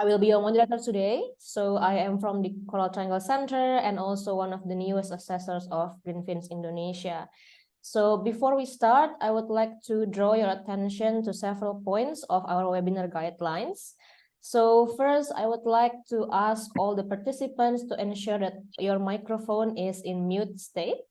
will be your moderator today. So I am from the Coral Triangle Center and also one of the newest assessors of Fins Indonesia. So before we start, I would like to draw your attention to several points of our webinar guidelines. So first, I would like to ask all the participants to ensure that your microphone is in mute state.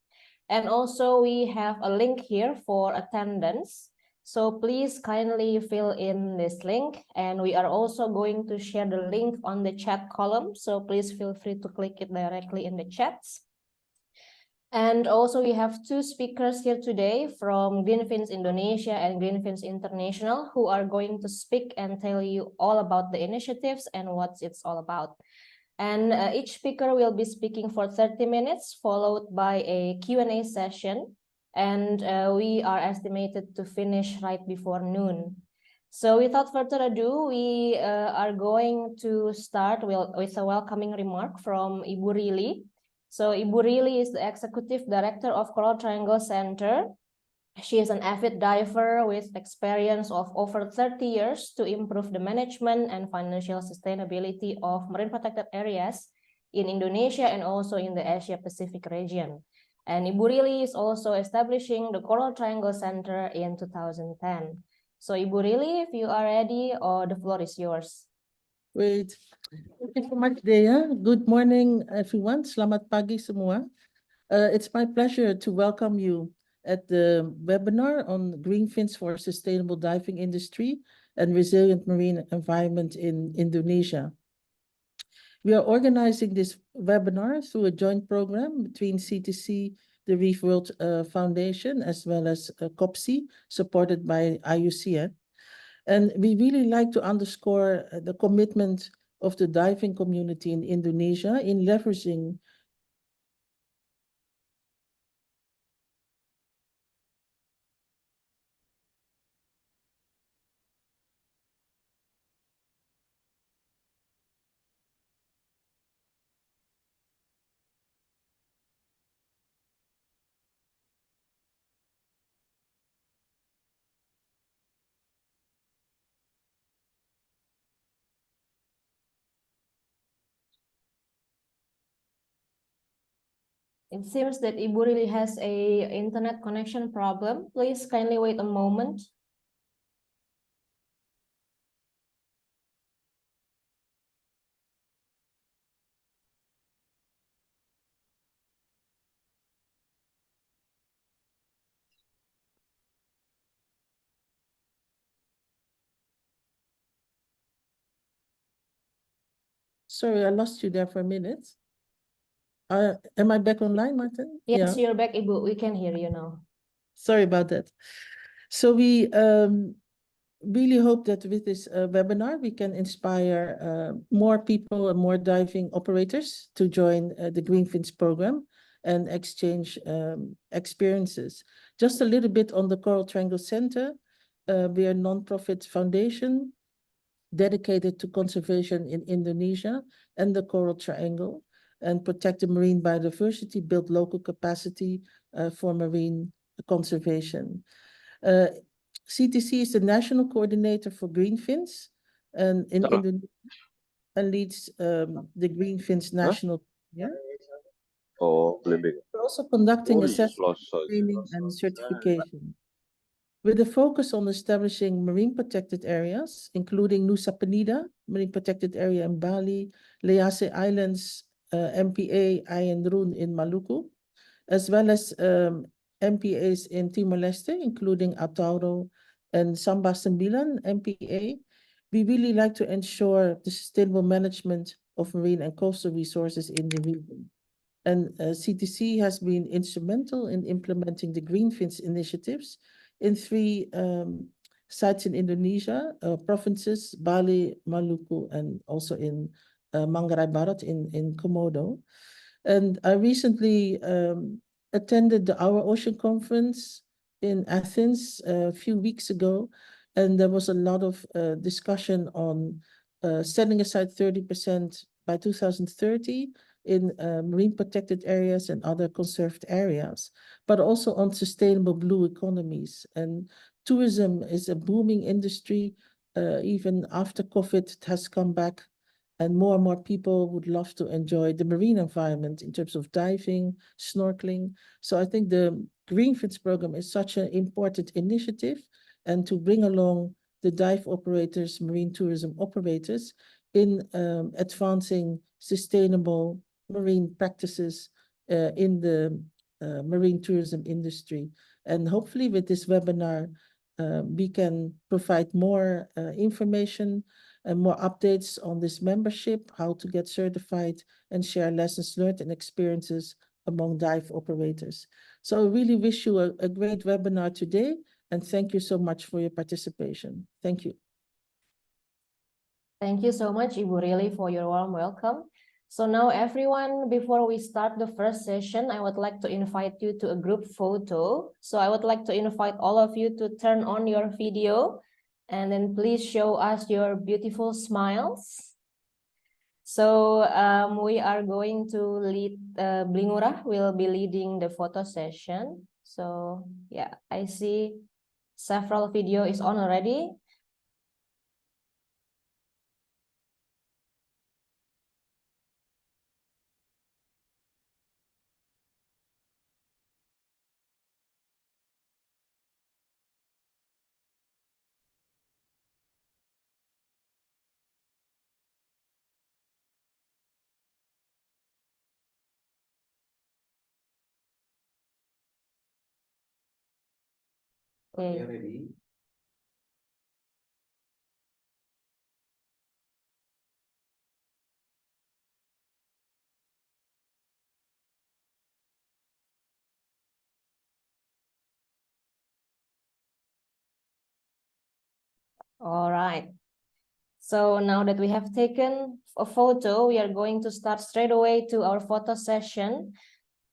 And also we have a link here for attendance. So please kindly fill in this link, and we are also going to share the link on the chat column. So please feel free to click it directly in the chats. And also we have two speakers here today from Fins Indonesia and Fins International who are going to speak and tell you all about the initiatives and what it's all about. And each speaker will be speaking for 30 minutes, followed by a Q&A session. And we are estimated to finish right before noon. So without further ado, we are going to start with a welcoming remark from Ibu Rili. So Ibu Rili is the Executive Director of Coral Triangle Center. She is an avid diver with experience of over 30 years to improve the management and financial sustainability of marine protected areas in Indonesia and also in the Asia Pacific region. And Ibu Rili is also establishing the Coral Triangle Center in 2010. So Ibu Rili, if you are ready, the floor is yours. Great. Thank you so much, Dea. Good morning, everyone. Selamat pagi semua. It's my pleasure to welcome you at the webinar on green fins for sustainable diving industry and resilient marine environment in Indonesia. We are organizing this webinar through a joint program between CTC, the Reef-World Foundation, as well as COPSI, supported by IUCN. And we really like to underscore the commitment of the diving community in Indonesia in leveraging It seems that Ibu Rili has a internet connection problem. Please kindly wait a moment. Sorry, I lost you there for a minute. Am I back online, Marthen? Yes, you're back, Ibu. We can hear you now. Sorry about that. So we really hope that with this webinar, we can inspire more people and more diving operators to join the Greenfins program and exchange experiences. Just a little bit on the Coral Triangle Center. We are a non-profit foundation dedicated to conservation in Indonesia and the Coral Triangle, and protect the marine biodiversity, build local capacity for marine conservation. CTC is the national coordinator for Greenfins and in Indonesia, and leads the Greenfins national. Yeah. We're also conducting assessment, training, and certification, with a focus on establishing marine protected areas, including Nusa Penida, marine protected area in Bali, Lease Islands, MPA Ayan Run in Maluku, as well as MPAs in Timor-Leste, including Atauro and Samba Sembilan MPA. We really like to ensure the sustainable management of marine and coastal resources in the region. And CTC has been instrumental in implementing the Greenfins initiatives in 3 sites in Indonesia, provinces, Bali, Maluku, and also in Manggarai Barat in Komodo. And I recently attended the Our Ocean Conference in Athens a few weeks ago, and there was a lot of discussion on setting aside 30% by 2030 in marine protected areas and other conserved areas, but also on sustainable blue economies. And tourism is a booming industry. Even after COVID, it has come back and more people would love to enjoy the marine environment in terms of diving, snorkeling. So I think the Green Fins program is such an important initiative, and to bring along the dive operators, marine tourism operators in advancing sustainable marine practices in the marine tourism industry. And hopefully with this webinar, we can provide more information and more updates on this membership, how to get certified, and share lessons learned and experiences among dive operators. So I really wish you a great webinar today, and thank you so much for your participation. Thank you. Thank you so much, Ibu Rili, for your warm welcome. So now everyone, before we start the first session, I would like to invite you to a group photo. So I would like to invite all of you to turn on your video and then please show us your beautiful smiles. So we are going to lead, Blingura will be leading the photo session. So yeah, I see several video is on already. Okay. Ready? All right. So now that we have taken a photo, we are going to start straight away to our photo session.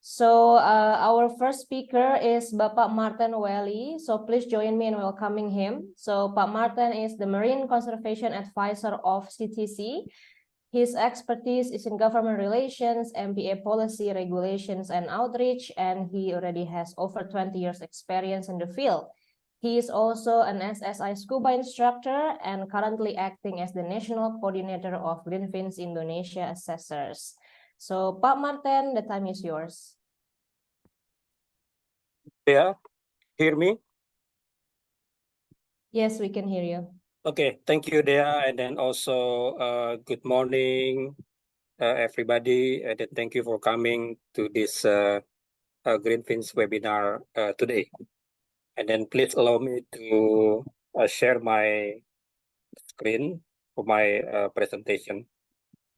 So our first speaker is Bapak Marthen Welly. So please join me in welcoming him. So Pak Marthen is the Marine Conservation Advisor of CTC. His expertise is in government relations, MPA policy, regulations, and outreach, and he already has over 20 years experience in the field. He is also an SSI scuba instructor and currently acting as the National Coordinator of Green Fins Indonesia Assessors. So, Pak Marthen, the time is yours. Yeah, hear me? Yes, we can hear you. Okay, thank you, Dea. And then also, good morning, everybody. And then thank you for coming to this Green Fins webinar today. And then please allow me to share my screen for my presentation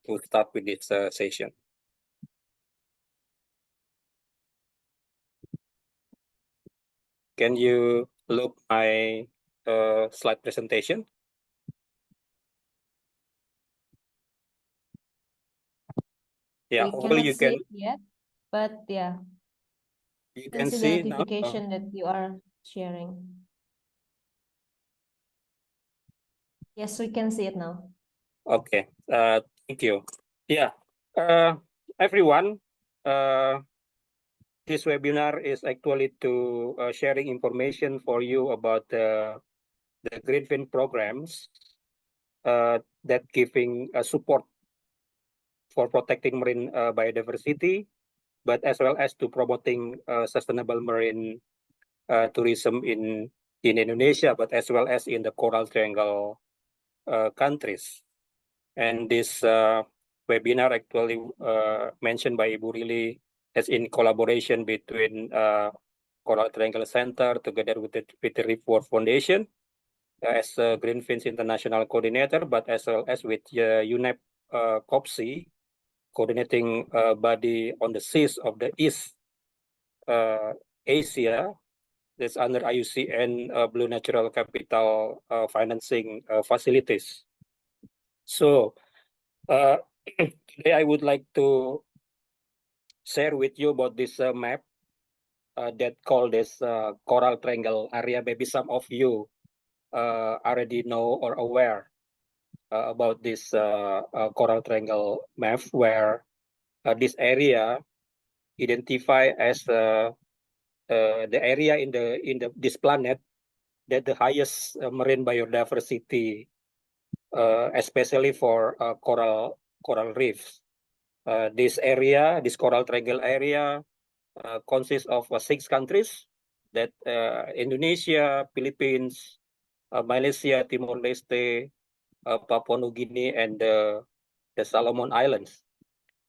to start with this session. Can you look my slide presentation? Yeah, We hopefully cannot you see can. it yet, but yeah, You can can see the see now. notification that you are sharing. Yes, we can see it now. Okay, thank you. Yeah, everyone, this webinar is actually to sharing information for you about the Greenfin programs that giving support for protecting marine biodiversity, but as well as to promoting sustainable marine tourism in Indonesia, but as well as in the Coral Triangle countries. And this webinar actually mentioned by Ibu Rili as in collaboration between Coral Triangle Center together with the Reef-World Foundation as Green Fins International Coordinator, but as well as with UNEP COPSI, coordinating body on the seas of the East Asia, that's under IUCN Blue Natural Capital financing facilities. So today I would like to share with you about this map that called this Coral Triangle area. Maybe some of you already know or aware about this Coral Triangle map, where this area identified as the area in this planet that the highest marine biodiversity, especially for coral coral reefs. This area, this coral triangle area, consists of 6 countries, that Indonesia, Philippines, Malaysia, Timor-Leste, Papua New Guinea, and the Solomon Islands.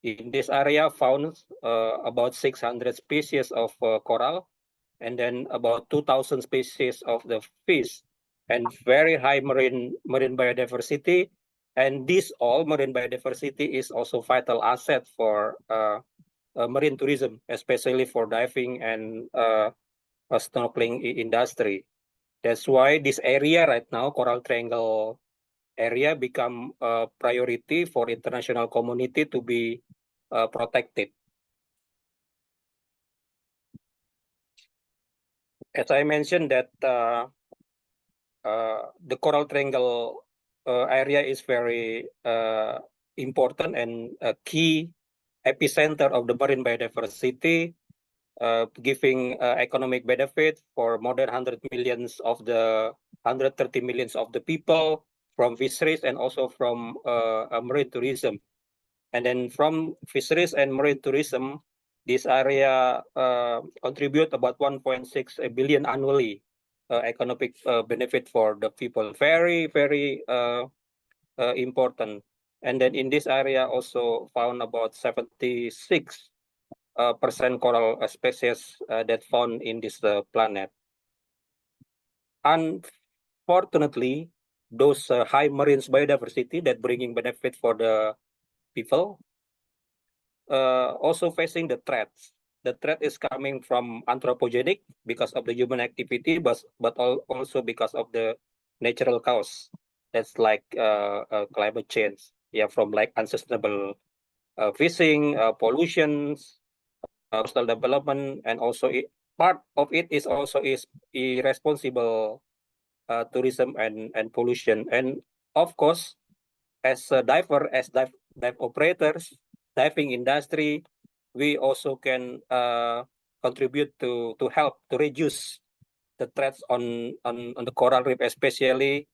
In this area found about 600 species of coral, and then about 2,000 species of the fish, and very high marine biodiversity. And this all marine biodiversity is also vital asset for marine tourism, especially for diving and snorkeling industry. That's why this area right now, Coral Triangle area, become a priority for international community to be protected. As I mentioned that the Coral Triangle area is very important and a key epicenter of the marine biodiversity, giving economic benefit for more than 130 millions of the people from fisheries and also from marine tourism. And then from fisheries and marine tourism, this area contribute about 1.6 billion annually economic benefit for the people. Very, very important. And then in this area also found about 76% coral species that found in this planet. Unfortunately, those high marine biodiversity that bringing benefit for the people also facing the threats. The threat is coming from anthropogenic because of the human activity, but also because of the natural cause. That's like climate change. Yeah, from like unsustainable fishing, pollutions, coastal development, and also part of it is also irresponsible tourism and pollution. And of course, as a dive operators, diving industry, we also can contribute to help to reduce the threats on the coral reef, especially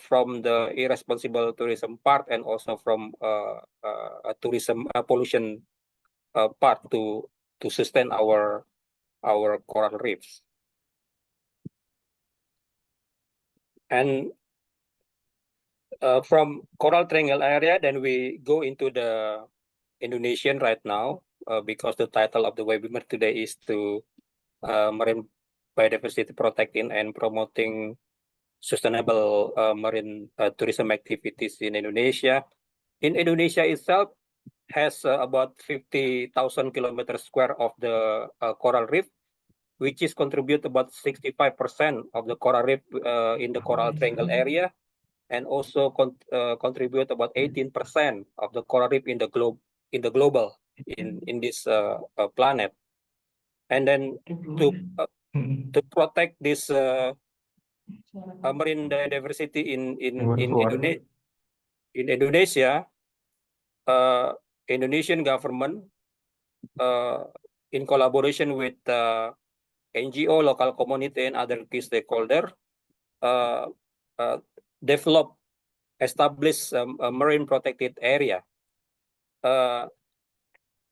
from the irresponsible tourism part and also from tourism pollution part to sustain our coral reefs. And from Coral Triangle area, then we go into the Indonesian right now, because the title of the webinar today is to marine biodiversity protecting and promoting sustainable marine tourism activities in Indonesia. In Indonesia itself has about 50,000 kilometers square of the coral reef, which is contribute about 65% of the coral reef in the Coral Triangle area, and also contribute about 18% of the coral reef in the global in this planet. And then to protect this marine biodiversity in Indonesia, Indonesian government in collaboration with NGO, local community, and other key stakeholders establish a marine protected area.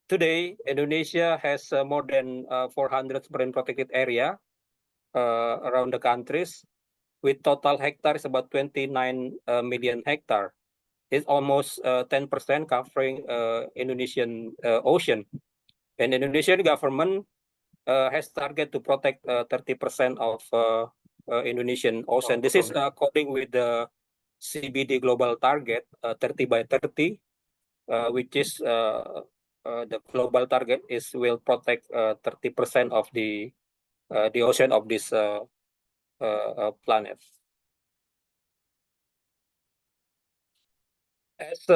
Today, Indonesia has more than 400 marine protected area around the countries, with total hectares about 29 million hectare. It's almost 10% covering Indonesian ocean. And Indonesian government has target to protect 30% of Indonesian ocean. This is according with the CBD global target 30 by 30, which is the global target is will protect 30% of the ocean of this planet. As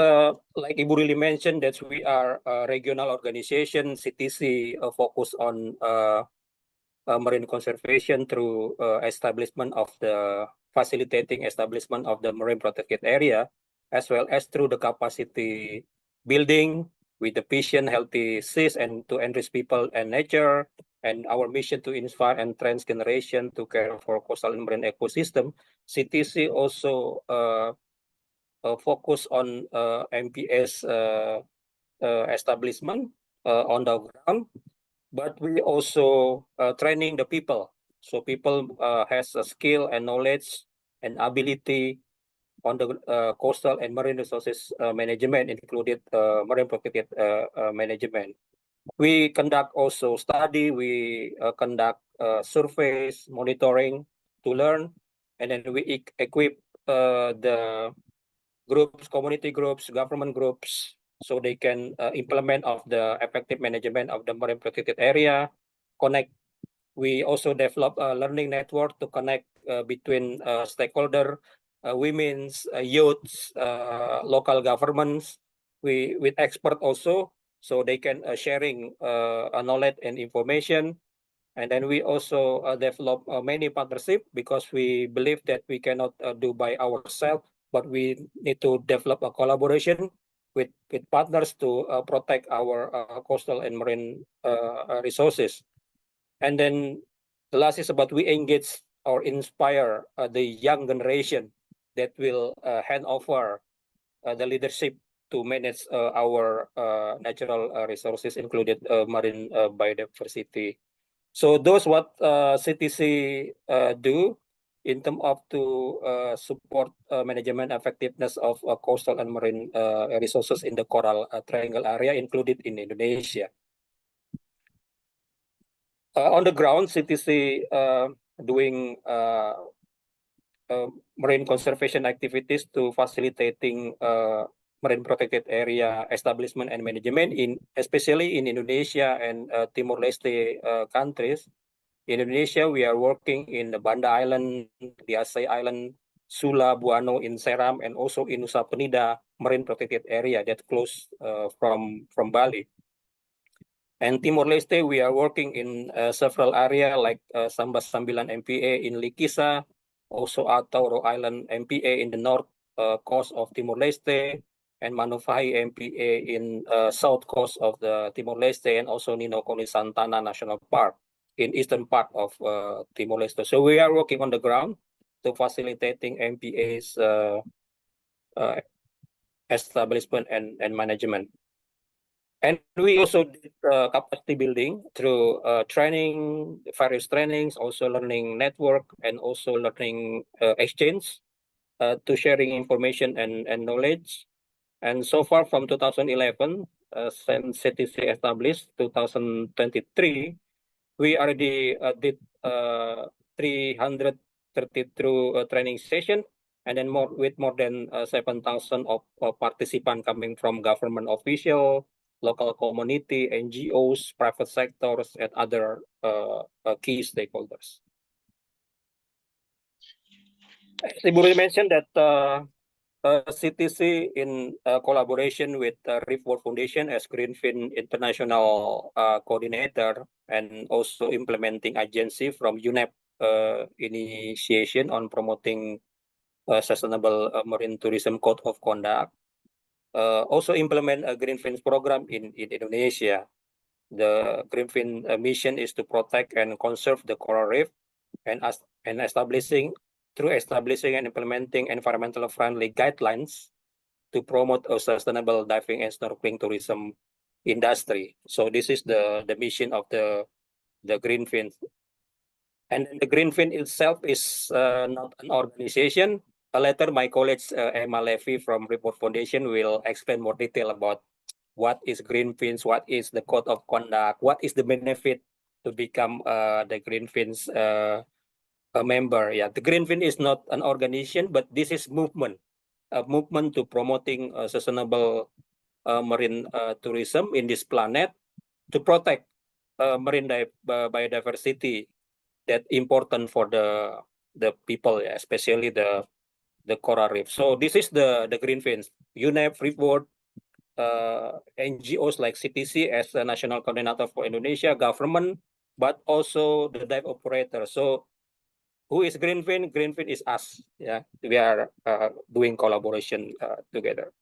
like Ibu really mentioned, that we are a regional organization, CTC, focus on marine conservation through establishment of the facilitating establishment of the marine protected area, as well as through the capacity building with the vision, healthy seas, and to enrich people and nature, and our mission to inspire and train generation to care for coastal and marine ecosystem. CTC also focus on MPS establishment on the ground, but we also training the people. So people has a skill and knowledge and ability on the coastal and marine resources management, included marine protected management. We conduct also study, we conduct surveys, monitoring to learn, and then we equip the groups, community groups, government groups, so they can implement of the effective management of the marine protected area, connect. We also develop a learning network to connect between stakeholder, women's, youths, local governments, with expert also, so they can sharing knowledge and information. And then we also develop many partnership, because we believe that we cannot do by ourselves, but we need to develop a collaboration with partners to protect our coastal and marine resources. And then the last is about we engage or inspire the young generation that will hand over the leadership to manage our natural resources, included marine biodiversity. So those what CTC do in terms of to support management effectiveness of coastal and marine resources in the coral triangle area, included in Indonesia. On the ground, CTC doing marine conservation activities to facilitating marine protected area establishment and management, especially in Indonesia and Timor-Leste countries. In Indonesia, we are working in the Banda Island, the Aceh Island, Sula, Buano in Seram, and also in Nusa Penida marine protected area that close from Bali. And Timor-Leste, we are working in several areas like Sambas Sambilan MPA in Likisa, also Atauro Island MPA in the north coast of Timor-Leste, and Manufahi MPA in south coast of the Timor-Leste, and also Nino Koni Santana National Park in eastern part of Timor-Leste. So we are working on the ground to facilitating MPA's establishment and management. And we also did capacity building through training, various trainings, also learning network, and also learning exchange to sharing information and knowledge. And so far from 2011, since CTC established 2023, we already did 332 training session, and then with more than 7,000 of participants coming from government official, local community, NGOs, private sectors, and other key stakeholders. As Ibu mentioned that CTC in collaboration with Reef-World Foundation as Greenfin International coordinator, and also implementing agency from UNEP initiation on promoting sustainable marine tourism code of conduct. Also implement a Greenfin program in Indonesia. The Greenfin mission is to protect and conserve the coral reef, and establishing and implementing environmental friendly guidelines to promote a sustainable diving and snorkeling tourism industry. So this is the mission of the Greenfin. And the Greenfin itself is not an organization. Later, my colleague Emma Levy from Reef-World Foundation will explain more detail about what is Greenfins, what is the code of conduct, what is the benefit to become the Greenfins a member. Yeah, the Greenfin is not an organization, but this is movement, a movement to promoting sustainable marine tourism in this planet, to protect marine biodiversity that important for the people, yeah, especially the coral reef. So this is the Greenfins, UNEP, Reef-World, NGOs like CTC as the national coordinator for Indonesia, government, but also the dive operator. So who is Greenfin? Greenfin is us. Yeah, we are doing collaboration together.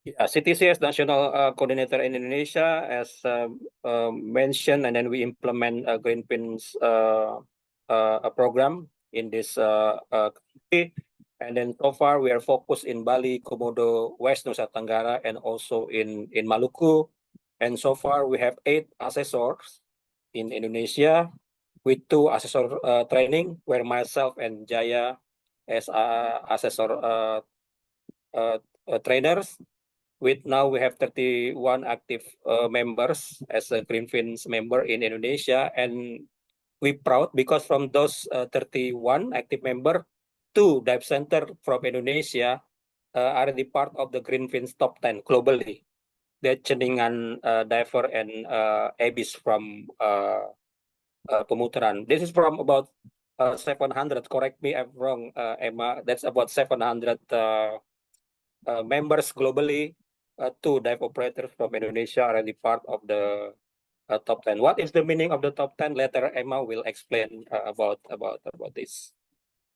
Yeah, CTC as national coordinator in Indonesia, as mentioned, and then we implement Greenfin's a program in this country. And then so far we are focused in Bali, Komodo, West Nusa Tenggara, and also in Maluku. And so far we have 8 assessors in Indonesia with 2 assessor training, where myself and Jaya as assessor trainers. With now we have 31 active members as a Greenfins member in Indonesia, and we proud because from those 31 active member, 2 dive center from Indonesia are the part of the Greenfins top 10 globally. The Ceningan diver and Abyss from Pemutaran. This is from about 700. Correct me if I'm wrong, Emma. That's about 700 members globally. 2 dive operators from Indonesia are the part of the top 10. What is the meaning of the top 10? Later, Emma will explain about this.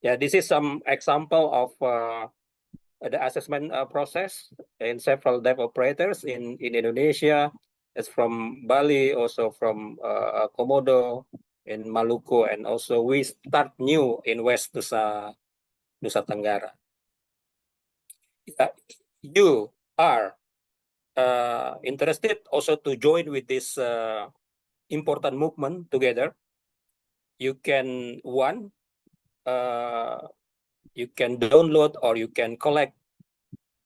Yeah, this is some example of the assessment process in several dive operators in Indonesia. It's from Bali, also from Komodo, in Maluku, and also we start new in West Nusa Tenggara. You are interested also to join with this important movement together. You can you can download or you can collect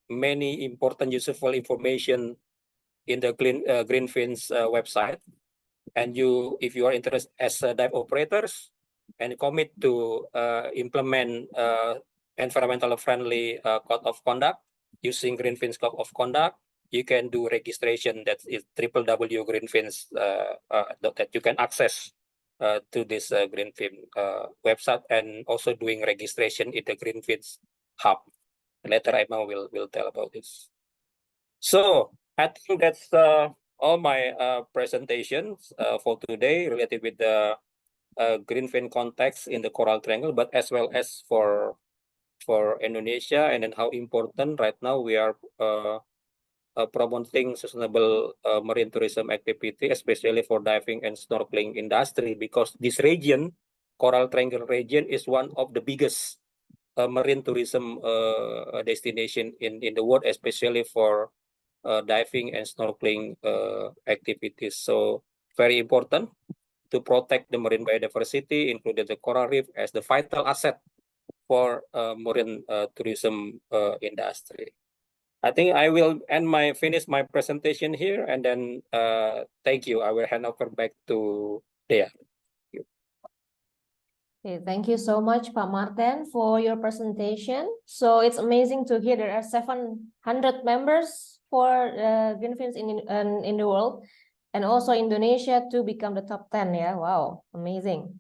many important useful information in the Greenfins website. And if you are interested as dive operators and commit to implement environmental friendly code of conduct using Greenfins code of conduct, you can do registration. That is www.greenfins that you can access to this Greenfins website, and also doing registration in the Greenfins hub. Later, Emma will tell about this. So I think that's all my presentations for today related with the Greenfin context in the Coral Triangle, but as well as for Indonesia, and then how important right now we are promoting sustainable marine tourism activity, especially for diving and snorkeling industry, because this region, Coral Triangle region, is one of the biggest marine tourism destination in the world, especially for diving and snorkeling activities. So very important to protect the marine biodiversity, including the coral reef, as the vital asset for marine tourism industry. I think I will finish my presentation here, and then thank you. I will hand over back to Dea. Okay, thank you so much, Pak Marthen, for your presentation. So it's amazing to hear there are 700 members for Greenfins in the world, and also Indonesia to become the top 10. Yeah, wow, amazing.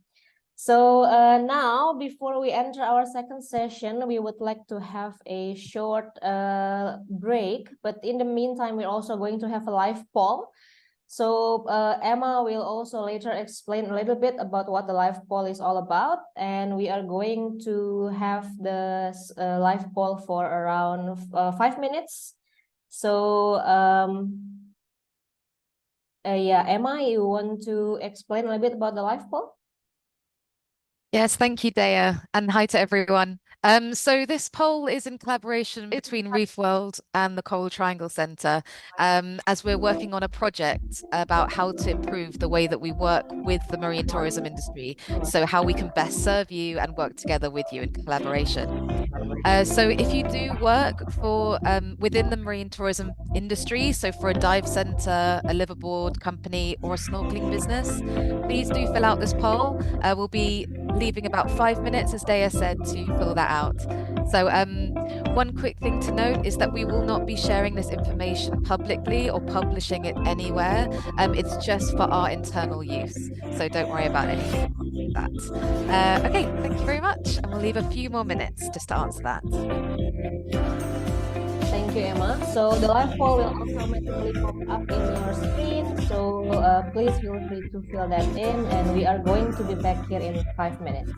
So now, before we enter our second session, we would like to have a short break. But in the meantime, we're also going to have a live poll. So Emma will also later explain a little bit about what the live poll is all about. And we are going to have the live poll for around 5 minutes. So yeah, Emma, you want to explain a little bit about the live poll? Yes, thank you, Dea, and hi to everyone. So this poll is in collaboration between Reef-World and the Coral Triangle Centre, as we're working on a project about how to improve the way that we work with the marine tourism industry, so how we can best serve you and work together with you in collaboration. So if you do work for within the marine tourism industry, so for a dive center, a liveaboard company, or a snorkeling business, please do fill out this poll. We'll be leaving about 5 minutes, as Dea said, to fill that out. So one quick thing to note is that we will not be sharing this information publicly or publishing it anywhere. It's just for our internal use. So don't worry about anything like that. Okay, thank you very much. And we'll leave a few more minutes just to answer that. Thank you, Emma. So the live poll will automatically pop up in your screen. So please feel free to fill that in, and we are going to be back here in 5 minutes.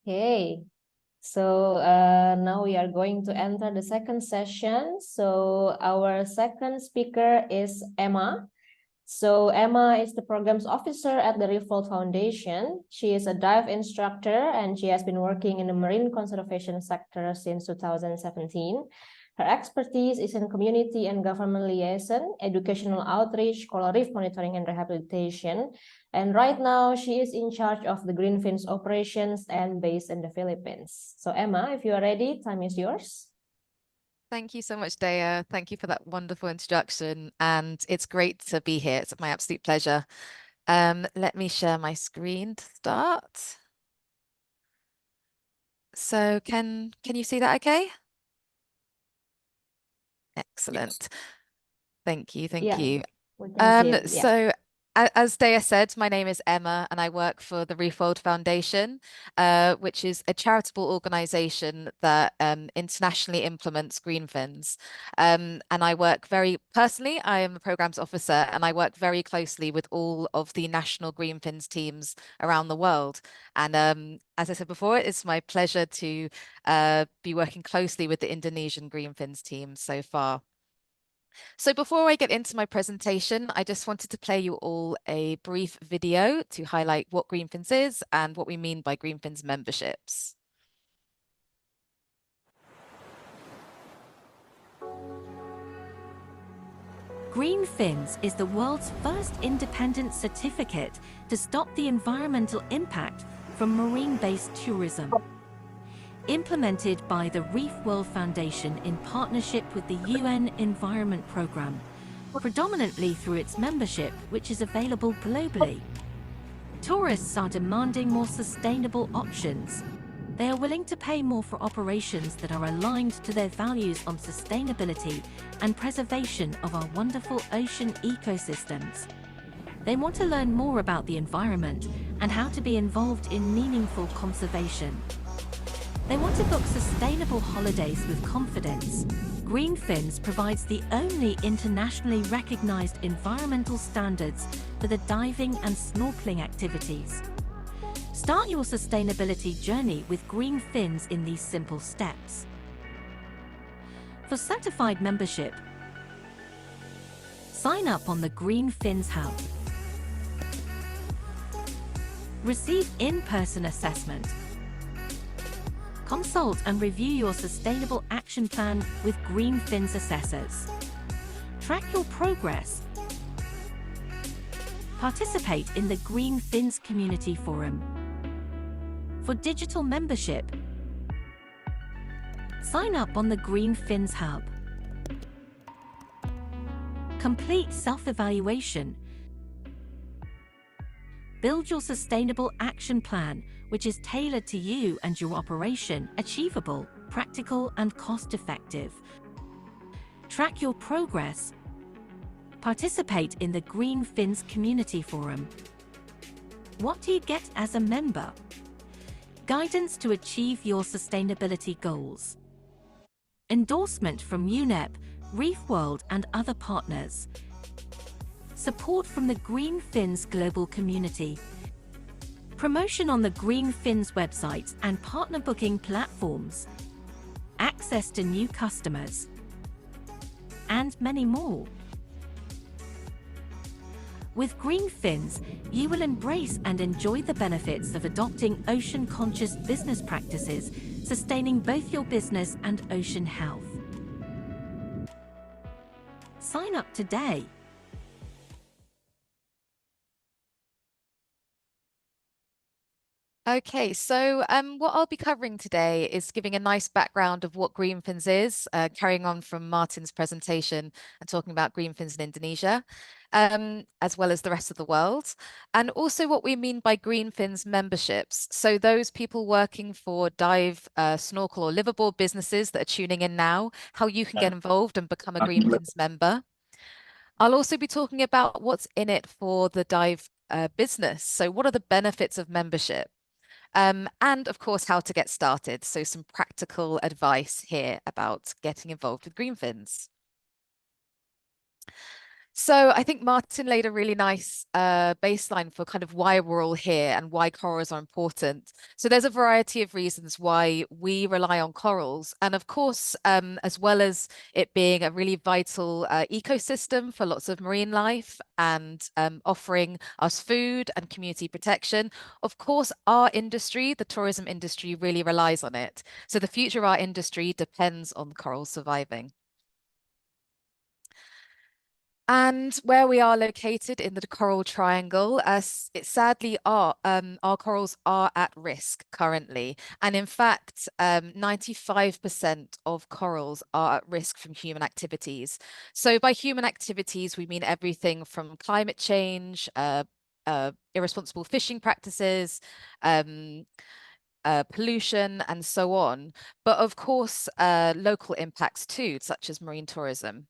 Okay, so now we are going to enter the second session. So our second speaker is Emma. So Emma is the programs officer at the Reef-World Foundation. She is a dive instructor and she has been working in the marine conservation sector since 2017. Her expertise is in community and government liaison, educational outreach, coral reef monitoring and rehabilitation. And right now she is in charge of the Green Fins operations and based in the Philippines. So Emma, if you are ready, time is yours. Thank you so much, Dea. Thank you for that wonderful introduction. And it's great to be here. It's my absolute pleasure. Let me share my screen to start. So can you see that okay? Excellent. Thank you. Thank you. We can see it. So as Dea said, my name is Emma and I work for the Reef-World Foundation, which is a charitable organization that internationally implements green fins. And I work personally, I am a programs officer and I work very closely with all of the national green fins teams around the world. And as I said before, it's my pleasure to be working closely with the Indonesian green fins team so far. So before I get into my presentation, I just wanted to play you all a brief video to highlight what Greenfins is and what we mean by Greenfins memberships. Greenfins is the world's first independent certificate to stop the environmental impact from marine-based tourism. Implemented by the Reef-World Foundation in partnership with the UN Environment Programme, predominantly through its membership, which is available globally. Tourists are demanding more sustainable options. They are willing to pay more for operations that are aligned to their values on sustainability and preservation of our wonderful ocean ecosystems. They want to learn more about the environment and how to be involved in meaningful conservation. They want to book sustainable holidays with confidence. Greenfins provides the only internationally recognized environmental standards for the diving and snorkeling activities. Start your sustainability journey with Greenfins in these simple steps. For certified membership, sign up on the Greenfins Hub. Receive in-person assessment. Consult and review your sustainable action plan with Greenfins assessors. Track your progress. Participate in the Greenfins Community Forum. For digital membership, sign up on the Greenfins Hub. Complete self-evaluation. Build your sustainable action plan, which is tailored to you and your operation, achievable, practical, and cost-effective. Track your progress. Participate in the Greenfins Community Forum. What do you get as a member? Guidance to achieve your sustainability goals. Endorsement from UNEP, Reef-World, and other partners. Support from the Greenfins global community. Promotion on the Greenfins website and partner booking platforms. Access to new customers. And many more. With Greenfins, you will embrace and enjoy the benefits of adopting ocean-conscious business practices, sustaining both your business and ocean health. Sign up today. Okay, so what I'll be covering today is giving a nice background of what Greenfins is, carrying on from Martin's presentation and talking about Greenfins in Indonesia, as well as the rest of the world, and also what we mean by Greenfins memberships. So those people working for dive, snorkel or liveaboard businesses that are tuning in now, how you can get involved and become a Greenfins member. I'll also be talking about what's in it for the dive business. So what are the benefits of membership? And of course, how to get started. So some practical advice here about getting involved with Greenfins. So I think Martin laid a really nice baseline for kind of why we're all here and why corals are important. So there's a variety of reasons why we rely on corals. And of course, as well as it being a really vital ecosystem for lots of marine life and offering us food and community protection, of course, our industry, the tourism industry, really relies on it. So the future of our industry depends on corals surviving. And where we are located in the Coral Triangle, sadly our corals are at risk currently. And in fact, 95% of corals are at risk from human activities. So by human activities, we mean everything from climate change, irresponsible fishing practices, pollution, and so on. But of course, local impacts too, such as marine tourism.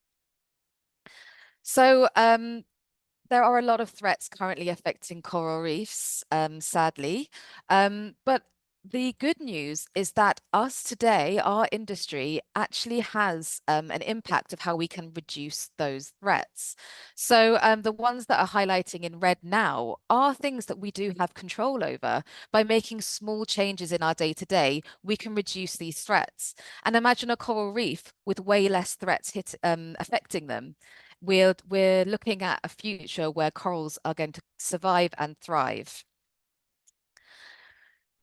So there are a lot of threats currently affecting coral reefs, sadly. But the good news is that us today, our industry, actually has an impact of how we can reduce those threats. So the ones that are highlighting in red now are things that we do have control over. By making small changes in our day-to-day, we can reduce these threats. And imagine a coral reef with way less threats affecting them. We're looking at a future where corals are going to survive and thrive.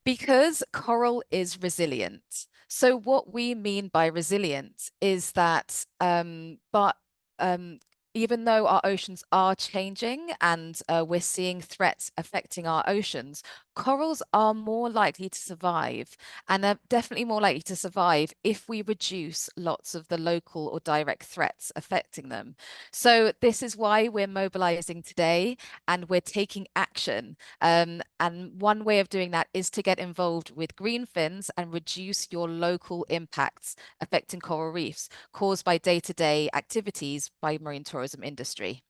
Because coral is resilient. So what we mean by resilient is that, even though our oceans are changing and we're seeing threats affecting our oceans, corals are more likely to survive, and are definitely more likely to survive if we reduce lots of the local or direct threats affecting them. So this is why we're mobilizing today and we're taking action. And one way of doing that is to get involved with green fins and reduce your local impacts affecting coral reefs caused by day-to-day activities by marine tourism industry.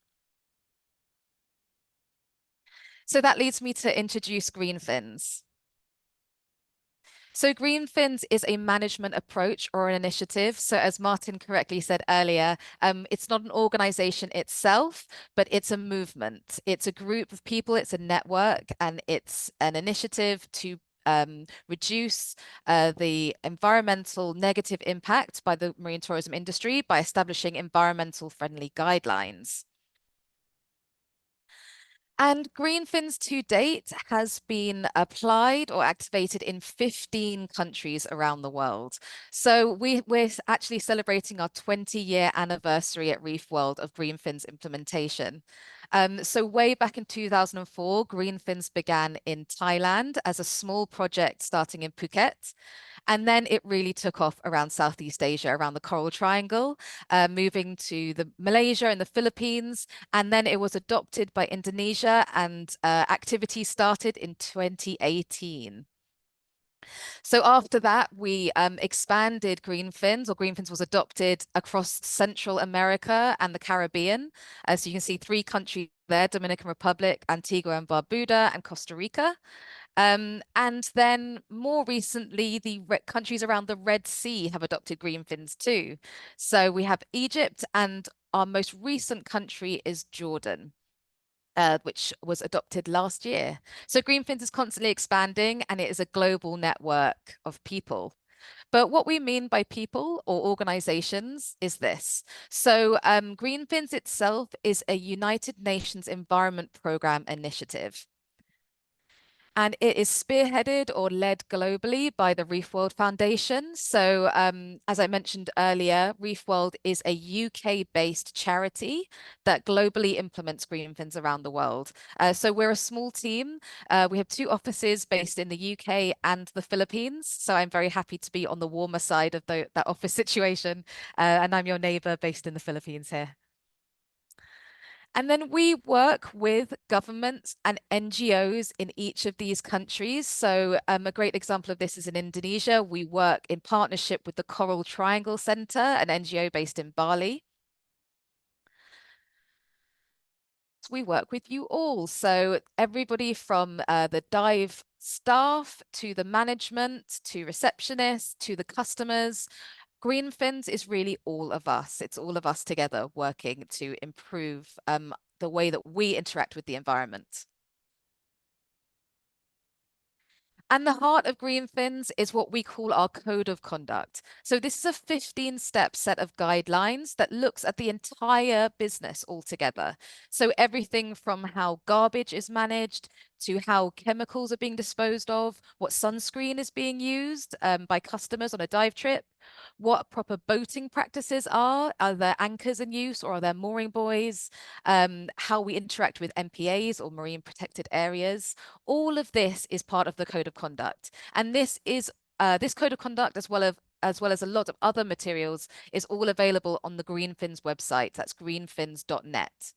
So that leads me to introduce green fins. So Green Fins is a management approach or an initiative. So as Martin correctly said earlier, it's not an organization itself, but it's a movement. It's a group of people, it's a network, and it's an initiative to reduce the environmental negative impact by the marine tourism industry by establishing environmental friendly guidelines. And Green Fins to date has been applied or activated in 15 countries around the world. So we're actually celebrating our 20-year anniversary at Reef-World of Green Fins implementation. So way back in 2004, Green Fins began in Thailand as a small project starting in Phuket. And then it really took off around Southeast Asia, around the Coral Triangle, moving to Malaysia and the Philippines. And then it was adopted by Indonesia, and activity started in 2018. So after that, we expanded Green Fins, or Green Fins was adopted across Central America and the Caribbean. So you can see 3 countries there: Dominican Republic, Antigua and Barbuda, and Costa Rica. And then more recently, the countries around the Red Sea have adopted green fins too. So we have Egypt, and our most recent country is Jordan, which was adopted last year. So green fins is constantly expanding, and it is a global network of people. But what we mean by people or organizations is this. So Green Fins itself is a United Nations Environment Programme initiative. And it is spearheaded or led globally by the Reef-World Foundation. So as I mentioned earlier, Reef-World is a UK-based charity that globally implements green fins around the world. So we're a small team. We have 2 offices based in the UK and the Philippines. So I'm very happy to be on the warmer side of that office situation. And I'm your neighbor based in the Philippines here. And then we work with governments and NGOs in each of these countries. So a great example of this is in Indonesia. We work in partnership with the Coral Triangle Center, an NGO based in Bali. We work with you all. So everybody from the dive staff to the management, to receptionists, to the customers, Green Fins is really all of us. It's all of us together working to improve the way that we interact with the environment. And the heart of Green Fins is what we call our code of conduct. So this is a 15-step set of guidelines that looks at the entire business altogether. So everything from how garbage is managed to how chemicals are being disposed of, what sunscreen is being used by customers on a dive trip, what proper boating practices are there anchors in use or are there mooring buoys, how we interact with MPAs or marine protected areas. All of this is part of the code of conduct. And this code of conduct, as well as a lot of other materials, is all available on the Greenfins website. That's greenfins.net.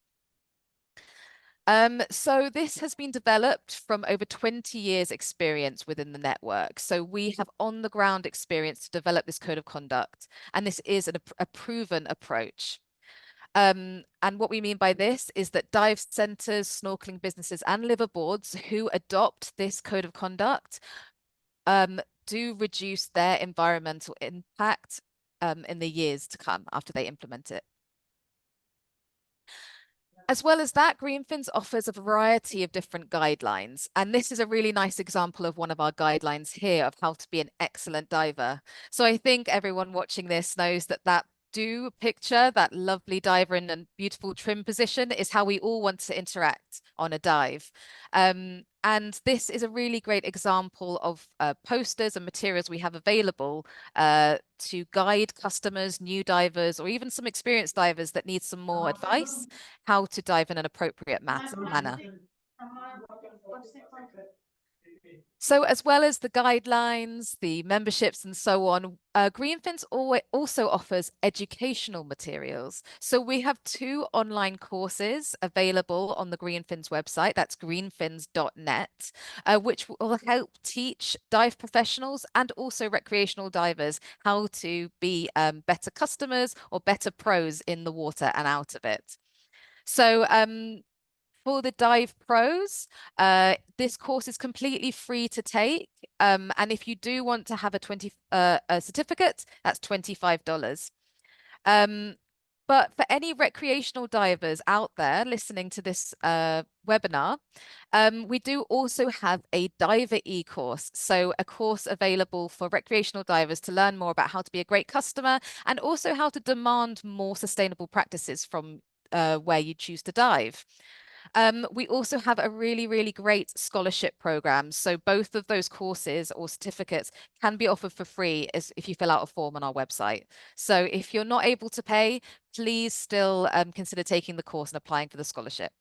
So this has been developed from over 20 years experience within the network. So we have on the ground experience to develop this code of conduct, and this is a proven approach. And what we mean by this is that dive centers, snorkeling businesses, and liverboards who adopt this code of conduct do reduce their environmental impact in the years to come after they implement it. As well as that, Greenfins offers a variety of different guidelines. And this is a really nice example of one of our guidelines here of how to be an excellent diver. So I think everyone watching this knows that that picture, that lovely diver in a beautiful trim position, is how we all want to interact on a dive. And this is a really great example of posters and materials we have available to guide customers, new divers, or even some experienced divers that need some more advice, how to dive in an appropriate manner. So as well as the guidelines, the memberships and so on, Greenfins also offers educational materials. So we have 2 online courses available on the Greenfins website, that's greenfins.net, which will help teach dive professionals and also recreational divers how to be better customers or better pros in the water and out of it. So for the dive pros, this course is completely free to take. And if you do want to have a certificate, that's $25. But for any recreational divers out there listening to this webinar, we do also have a diver e-course. So a course available for recreational divers to learn more about how to be a great customer and also how to demand more sustainable practices from where you choose to dive. We also have a really, really great scholarship program. So both of those courses or certificates can be offered for free if you fill out a form on our website. So if you're not able to pay, please still consider taking the course and applying for the scholarship.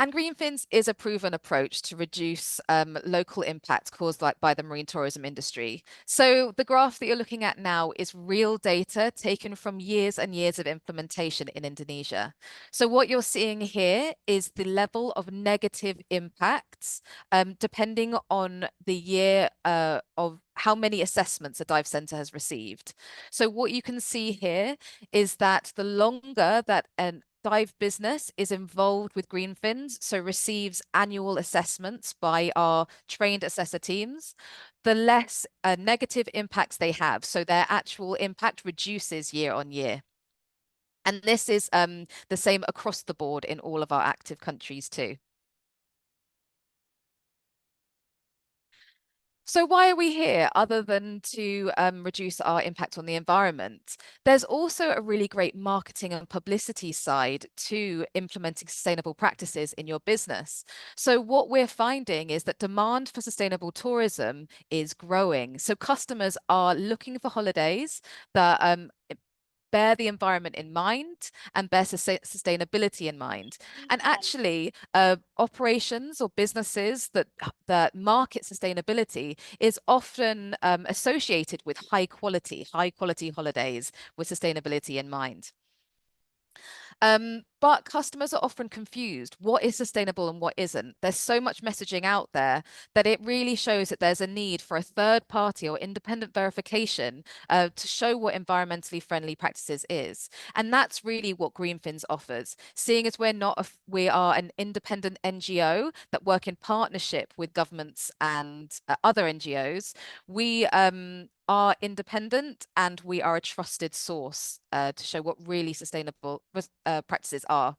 And Greenfins is a proven approach to reduce local impacts caused by the marine tourism industry. So the graph that you're looking at now is real data taken from years and years of implementation in Indonesia. So what you're seeing here is the level of negative impacts depending on the year of how many assessments a dive center has received. So what you can see here is that the longer that an dive business is involved with Greenfins, so receives annual assessments by our trained assessor teams, the less negative impacts they have. So their actual impact reduces year on year. And this is the same across the board in all of our active countries too. So why are we here other than to reduce our impact on the environment? There's also a really great marketing and publicity side to implementing sustainable practices in your business. So what we're finding is that demand for sustainable tourism is growing. So customers are looking for holidays that bear the environment in mind and bear sustainability in mind. And actually, operations or businesses that market sustainability is often associated with high quality holidays with sustainability in mind. But customers are often confused. What is sustainable and what isn't? There's so much messaging out there that it really shows that there's a need for a third party or independent verification to show what environmentally friendly practices is. And that's really what Greenfins offers. Seeing as we are an independent NGO that work in partnership with governments and other NGOs, we are independent and we are a trusted source to show what really sustainable practices are.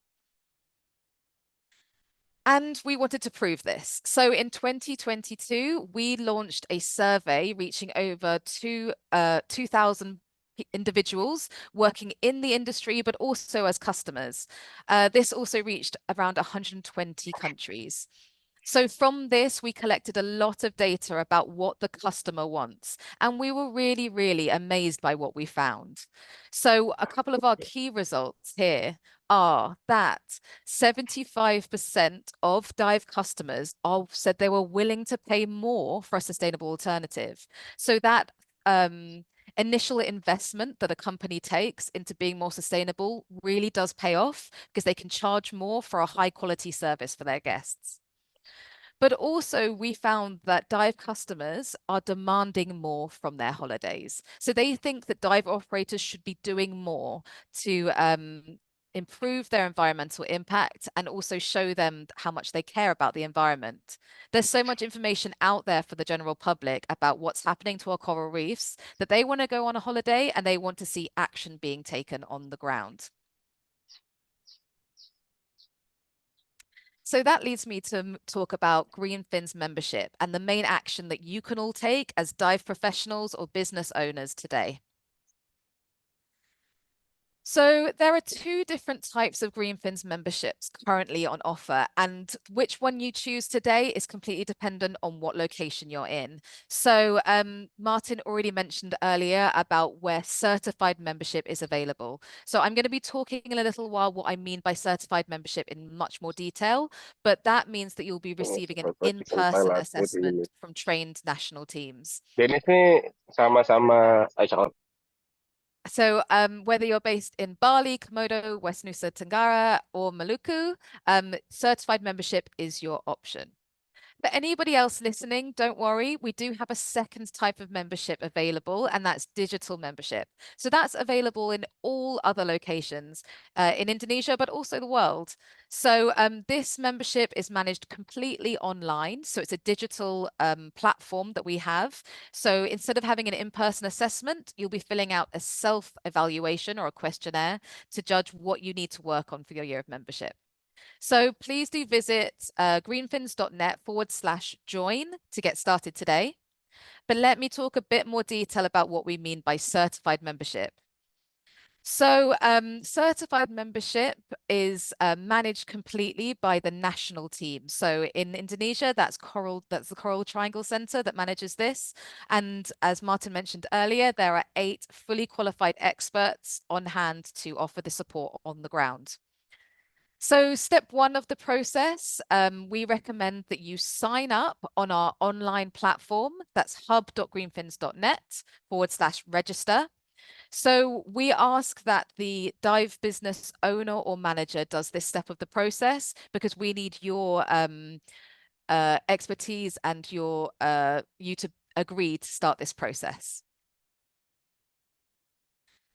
And we wanted to prove this. So in 2022, we launched a survey reaching over 2,000 individuals working in the industry, but also as customers. This also reached around 120 countries. So from this, we collected a lot of data about what the customer wants, and we were really, really amazed by what we found. So a couple of our key results here are that 75% of dive customers said they were willing to pay more for a sustainable alternative. So that initial investment that a company takes into being more sustainable really does pay off because they can charge more for a high quality service for their guests. But also we found that dive customers are demanding more from their holidays. So they think that dive operators should be doing more to improve their environmental impact and also show them how much they care about the environment. There's so much information out there for the general public about what's happening to our coral reefs that they want to go on a holiday and they want to see action being taken on the ground. So that leads me to talk about Greenfins membership and the main action that you can all take as dive professionals or business owners today. So there are two different types of Greenfins memberships currently on offer, and which one you choose today is completely dependent on what location you're in. So Marthen already mentioned earlier about where certified membership is available. So I'm going to be talking in a little while what I mean by certified membership in much more detail, but that means that you'll be receiving an in-person assessment from trained national teams. So whether you're based in Bali, Komodo, West Nusa Tenggara, or Maluku, certified membership is your option. For anybody else listening, don't worry, we do have a second type of membership available, and that's digital membership. So that's available in all other locations in Indonesia, but also the world. So this membership is managed completely online. So it's a digital platform that we have. So instead of having an in-person assessment, you'll be filling out a self-evaluation or a questionnaire to judge what you need to work on for your year of membership. So please do visit greenfins.net/join to get started today. But let me talk a bit more detail about what we mean by certified membership. So certified membership is managed completely by the national team. So in Indonesia, that's the Coral Triangle Center that manages this. And as Marthen mentioned earlier, there are 8 fully qualified experts on hand to offer the support on the ground. So step 1 of the process, we recommend that you sign up on our online platform. That's hub.greenfins.net/register. So we ask that the dive business owner or manager does this step of the process because we need your expertise and you to agree to start this process.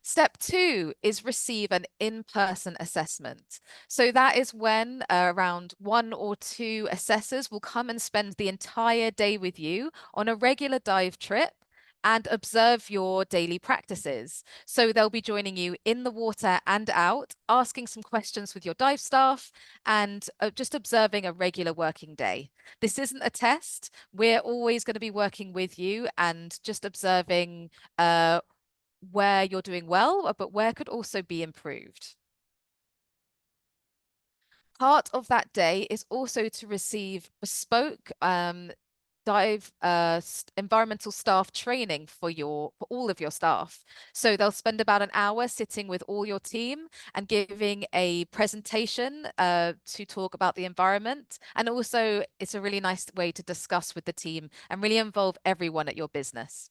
Step 2 is receive an in-person assessment. So that is when around 1 or 2 assessors will come and spend the entire day with you on a regular dive trip and observe your daily practices. So they'll be joining you in the water and out, asking some questions with your dive staff and just observing a regular working day. This isn't a test. We're always going to be working with you and just observing where you're doing well, but where could also be improved. Part of that day is also to receive bespoke dive environmental staff training for all of your staff. So they'll spend about an hour sitting with all your team and giving a presentation to talk about the environment. And also it's a really nice way to discuss with the team and really involve everyone at your business.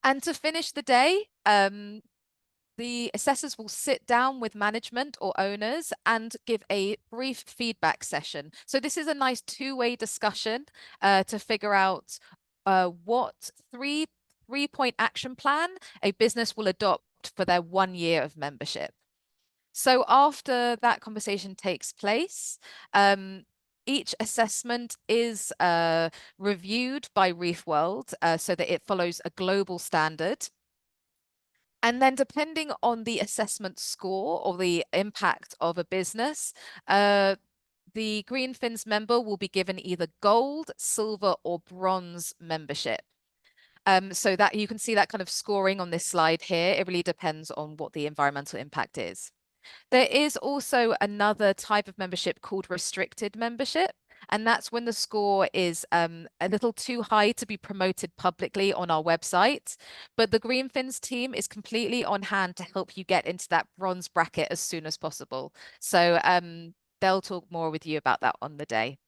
And to finish the day, the assessors will sit down with management or owners and give a brief feedback session. So this is a nice two-way discussion to figure out what three-point action plan a business will adopt for their 1 year of membership. So after that conversation takes place, each assessment is reviewed by Reef-World so that it follows a global standard. And then depending on the assessment score or the impact of a business, the Green Fins member will be given either gold, silver, or bronze membership. So that you can see that kind of scoring on this slide here. It really depends on what the environmental impact is. There is also another type of membership called restricted membership. And that's when the score is a little too high to be promoted publicly on our website. But the Green Fins team is completely on hand to help you get into that bronze bracket as soon as possible. So they'll talk more with you about that on the day.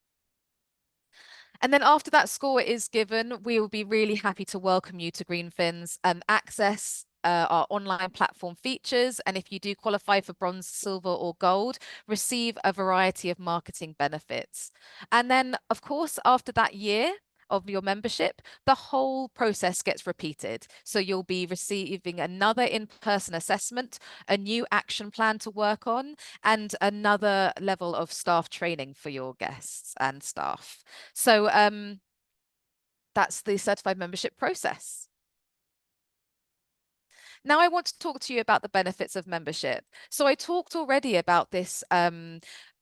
And then after that score is given, we will be really happy to welcome you to Green Fins and access our online platform features. And if you do qualify for bronze, silver, or gold, receive a variety of marketing benefits. And then, of course, after that year of your membership, the whole process gets repeated. So you'll be receiving another in-person assessment, a new action plan to work on, and another level of staff training for your guests and staff. So that's the certified membership process. Now I want to talk to you about the benefits of membership. So I talked already about this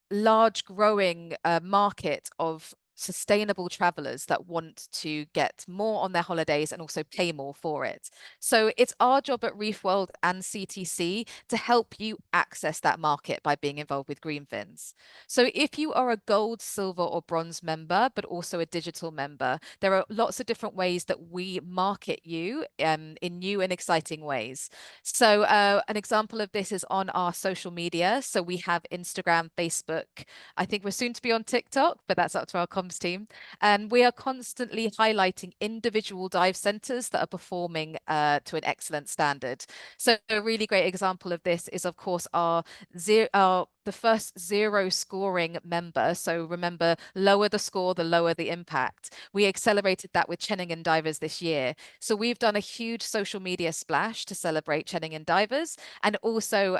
large growing market of sustainable travelers that want to get more on their holidays and also pay more for it. So it's our job at Reef-World and CTC to help you access that market by being involved with Green Fins. So if you are a gold, silver, or bronze member, but also a digital member, there are lots of different ways that we market you in new and exciting ways. So an example of this is on our social media. So we have Instagram, Facebook. I think we're soon to be on TikTok, but that's up to our comms team. And we are constantly highlighting individual dive centers that are performing to an excellent standard. So a really great example of this is, of course, the first zero scoring member. So remember, lower the score, the lower the impact. We accelerated that with Cheningen divers this year. So we've done a huge social media splash to celebrate Cheningen divers, and also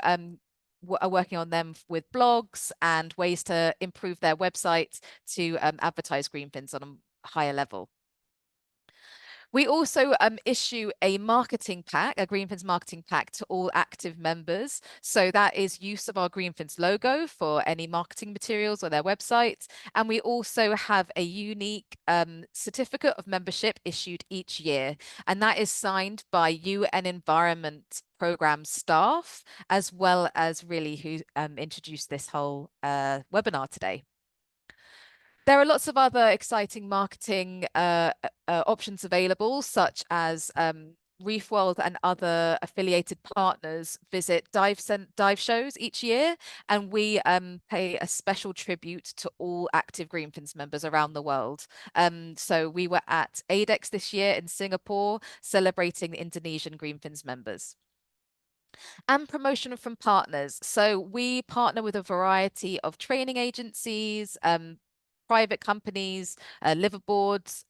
are working on them with blogs and ways to improve their websites to advertise Green Fins on a higher level. We also issue a marketing pack, a Green Fins marketing pack to all active members. So that is use of our Green Fins logo for any marketing materials on their website. And we also have a unique certificate of membership issued each year. And that is signed by UN Environment Program staff, as well as really who introduced this whole webinar today. There are lots of other exciting marketing options available, such as Reef-World and other affiliated partners visit dive shows each year, and we pay a special tribute to all active Green Fins members around the world. So we were at ADEX this year in Singapore, celebrating the Indonesian Green Fins members. And promotion from partners. So we partner with a variety of training agencies, private companies, liveaboards,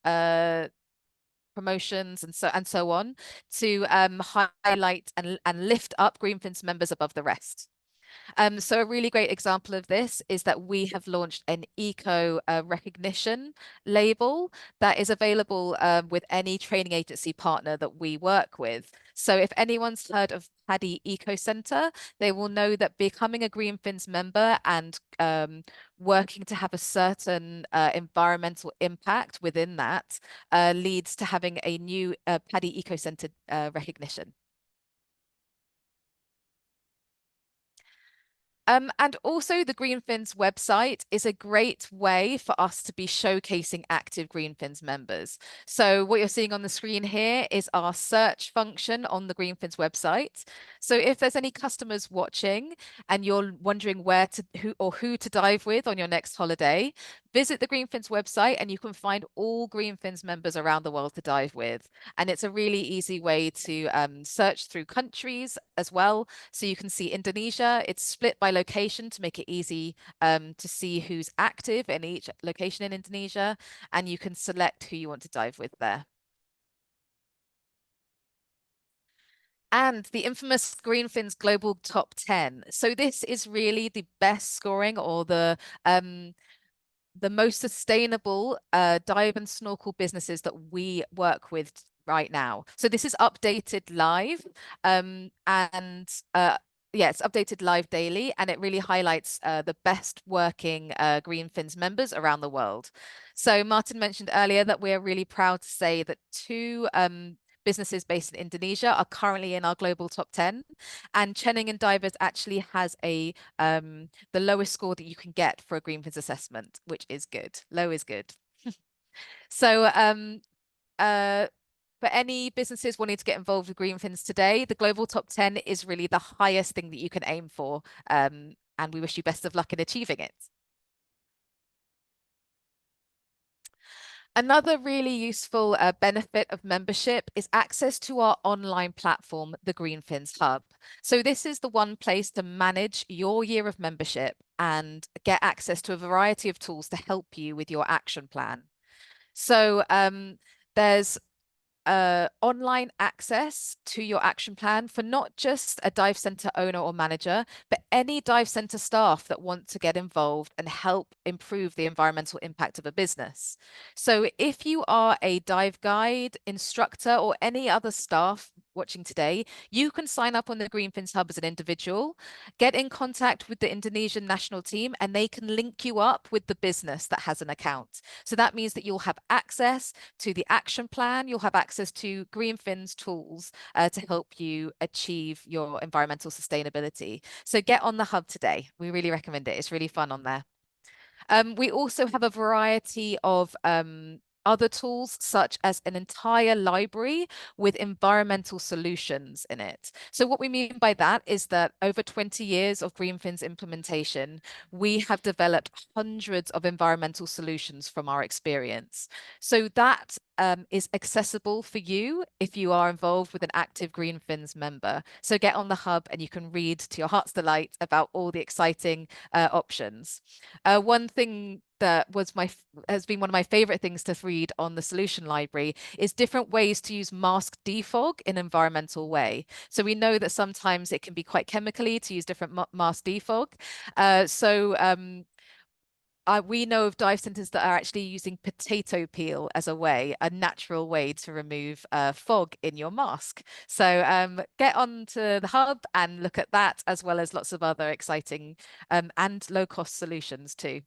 promotions, and so on, to highlight and lift up Green Fins members above the rest. So a really great example of this is that we have launched an eco recognition label that is available with any training agency partner that we work with. So if anyone's heard of Paddy Eco Centre, they will know that becoming a Green Fins member and working to have a certain environmental impact within that leads to having a new Paddy Eco Centre recognition. And also the Green Fins website is a great way for us to be showcasing active Green Fins members. So what you're seeing on the screen here is our search function on the Green Fins website. So if there's any customers watching and you're wondering who to dive with on your next holiday, visit the Greenfins website and you can find all Greenfins members around the world to dive with. And it's a really easy way to search through countries as well. So you can see Indonesia, it's split by location to make it easy to see who's active in each location in Indonesia, and you can select who you want to dive with there. And the infamous Greenfins Global Top 10. So this is really the best scoring, or the most sustainable dive and snorkel businesses that we work with right now. So this is updated live, and yeah, it's updated live daily, and it really highlights the best working Greenfins members around the world. So Marthen mentioned earlier that we're really proud to say that 2 businesses based in Indonesia are currently in our global top 10, and Chening & Divers actually has the lowest score that you can get for a Greenfins assessment, which is good. Low is good. So for any businesses wanting to get involved with Greenfins today, the global top 10 is really the highest thing that you can aim for, and we wish you best of luck in achieving it. Another really useful benefit of membership is access to our online platform, the Greenfins Hub. So this is the one place to manage your year of membership and get access to a variety of tools to help you with your action plan. So there's online access to your action plan for not just a dive center owner or manager, but any dive center staff that want to get involved and help improve the environmental impact of a business. So if you are a dive guide, instructor, or any other staff watching today, you can sign up on the Greenfins Hub as an individual, get in contact with the Indonesian national team, and they can link you up with the business that has an account. So that means that you'll have access to the action plan, you'll have access to Greenfins tools to help you achieve your environmental sustainability. So get on the hub today. We really recommend it. It's really fun on there. We also have a variety of other tools, such as an entire library with environmental solutions in it. So what we mean by that is that over 20 years of Greenfins implementation, we have developed hundreds of environmental solutions from our experience. So that is accessible for you if you are involved with an active Greenfins member. So get on the hub and you can read to your heart's delight about all the exciting options. One thing that has been one of my favorite things to read on the solution library is different ways to use mask defog in an environmental way. So we know that sometimes it can be quite chemically to use different mask defog. We know of dive centers that are actually using potato peel as a natural way to remove fog in your mask. So get onto the hub and look at that, as well as lots of other exciting and low-cost solutions too.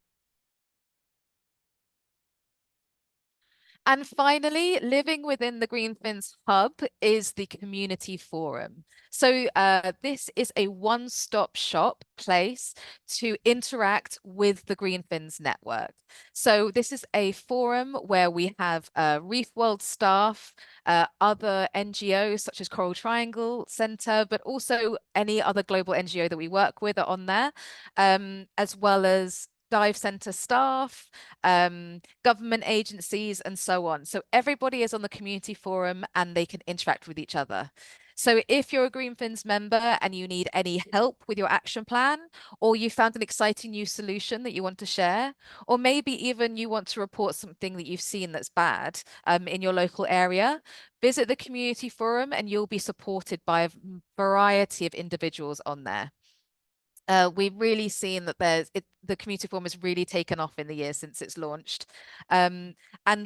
And finally, living within the Greenfins Hub is the community forum. So this is a one-stop shop place to interact with the Greenfins network. So this is a forum where we have Reef-World staff, other NGOs such as Coral Triangle Centre, but also any other global NGO that we work with are on there, as well as dive center staff, government agencies, and so on. So everybody is on the community forum and they can interact with each other. So if you're a Greenfins member and you need any help with your action plan, or you found an exciting new solution that you want to share, or maybe even you want to report something that you've seen that's bad in your local area, visit the community forum and you'll be supported by a variety of individuals on there. We've really seen that the community forum has really taken off in the years since it's launched. And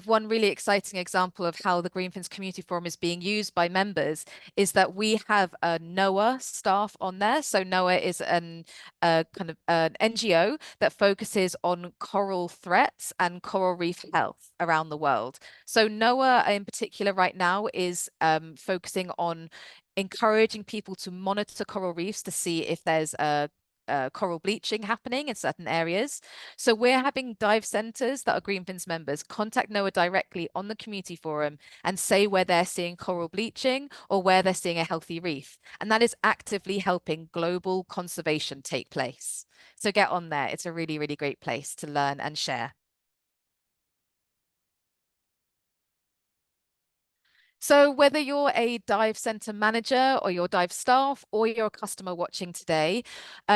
one really exciting example of how the Greenfins community forum is being used by members is that we have a NOAA staff on there. So NOAA is kind of an NGO that focuses on coral threats and coral reef health around the world. So NOAA in particular right now is focusing on encouraging people to monitor coral reefs to see if there's coral bleaching happening in certain areas. So we're having dive centers that are Greenfins members contact NOAA directly on the community forum and say where they're seeing coral bleaching or where they're seeing a healthy reef. And that is actively helping global conservation take place. So get on there. It's a really, really great place to learn and share. So whether you're a dive center manager or your dive staff or you're a customer watching today,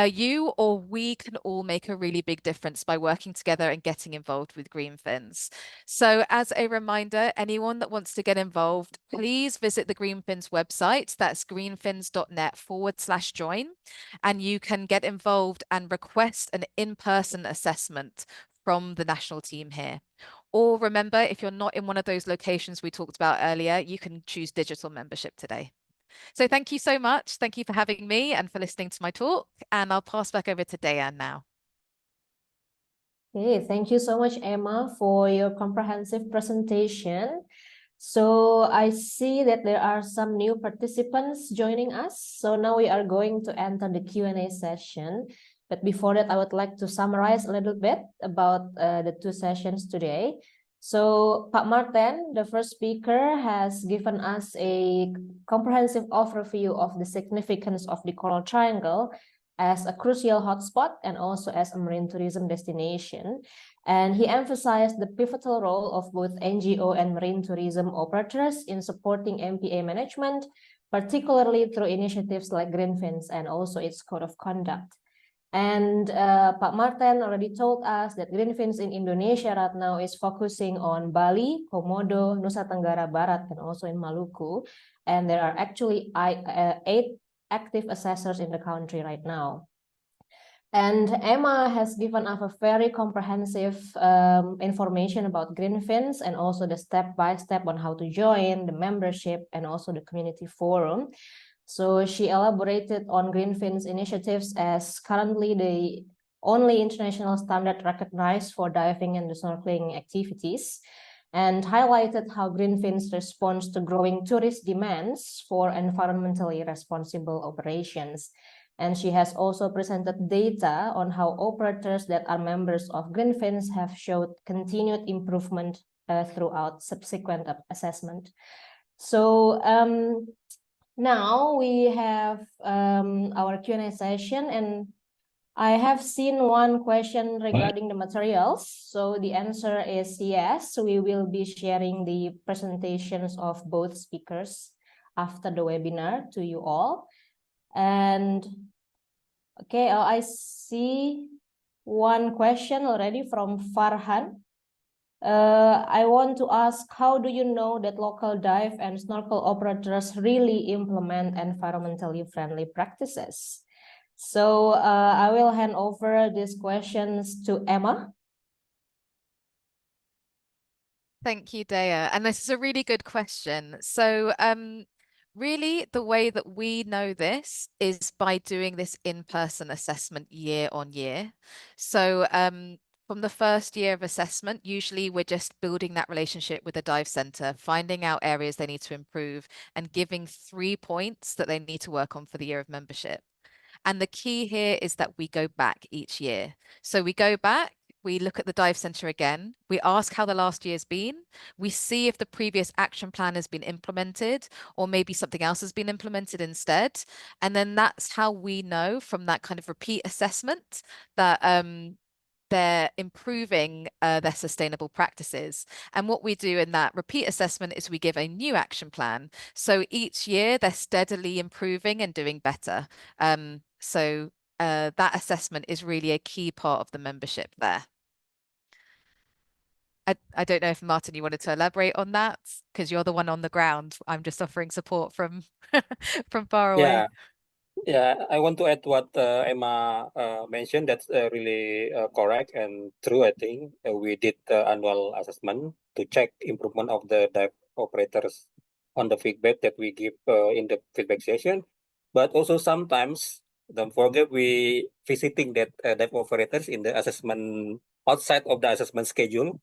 you or we can all make a really big difference by working together and getting involved with Green Fins. So as a reminder, anyone that wants to get involved, please visit the Green Fins website. That's greenfins.net/join. And you can get involved and request an in-person assessment from the national team here. Or remember, if you're not in one of those locations we talked about earlier, you can choose digital membership today. So thank you so much. Thank you for having me and for listening to my talk. And I'll pass back over to Dayan now. Okay, thank you so much, Emma, for your comprehensive presentation. So I see that there are some new participants joining us. So now we are going to enter the Q&A session. But before that, I would like to summarize a little bit about the two sessions today. So Pak Marthen, the first speaker, has given us a comprehensive overview of the significance of the Coral Triangle as a crucial hotspot and also as a marine tourism destination. And he emphasized the pivotal role of both NGO and marine tourism operators in supporting MPA management, particularly through initiatives like Green Fins and also its code of conduct. And Pak Marthen already told us that Green Fins in Indonesia right now is focusing on Bali, Komodo, Nusa Tenggara Barat, and also in Maluku. And there are actually 8 active assessors in the country right now. And Emma has given us a very comprehensive information about Green Fins and also the step-by-step on how to join, the membership, and also the community forum. So she elaborated on Green Fins initiatives as currently the only international standard recognized for diving and snorkeling activities, and highlighted how Green Fins responds to growing tourist demands for environmentally responsible operations. And she has also presented data on how operators that are members of Green Fins have showed continued improvement throughout subsequent assessment. So now we have our Q&A session, and I have seen one question regarding the materials. So the answer is yes, we will be sharing the presentations of both speakers after the webinar to you all. And okay, I see one question already from Farhan. I want to ask, how do you know that local dive and snorkel operators really implement environmentally friendly practices? So I will hand over these questions to Emma. Thank you, Daya. And this is a really good question. So really, the way that we know this is by doing this in-person assessment year on year. So from the first year of assessment, usually we're just building that relationship with the dive center, finding out areas they need to improve and giving 3 points that they need to work on for the year of membership. And the key here is that we go back each year. So we go back, we look at the dive center again, we ask how the last year's been, we see if the previous action plan has been implemented or maybe something else has been implemented instead. And then that's how we know from that kind of repeat assessment that they're improving their sustainable practices. And what we do in that repeat assessment is we give a new action plan. So each year they're steadily improving and doing better. So that assessment is really a key part of the membership there. I don't know if Marthen, you wanted to elaborate on that because you're the one on the ground. I'm just offering support from from far away. Yeah, I want to add what Emma mentioned. That's really correct and true. I think we did the annual assessment to check improvement of the dive operators on the feedback that we give in the feedback session. But also sometimes, don't forget, we visiting that dive operators in the assessment outside of the assessment schedule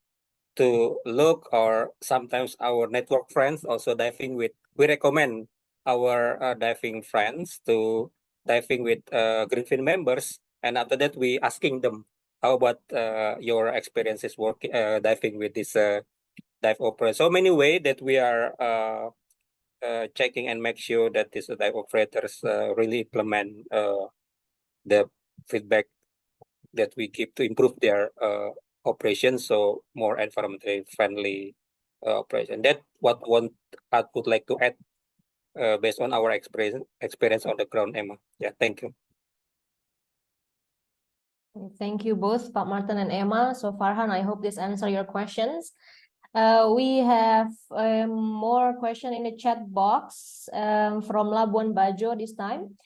to look, or sometimes our network friends also diving with. We recommend our diving friends to diving with Greenfin members, and after that we asking them, how about your experiences working diving with this dive operator. So many way that we are checking and make sure that these dive operators really implement the feedback that we give to improve their operations, so more environmentally friendly operation. That what I would like to add based on our experience on the ground, Emma. Yeah, thank you. Thank you both, Pak Marthen and Emma. So Farhan, I hope this answers your questions. We have more question in the chat box from Labuan Bajo this time.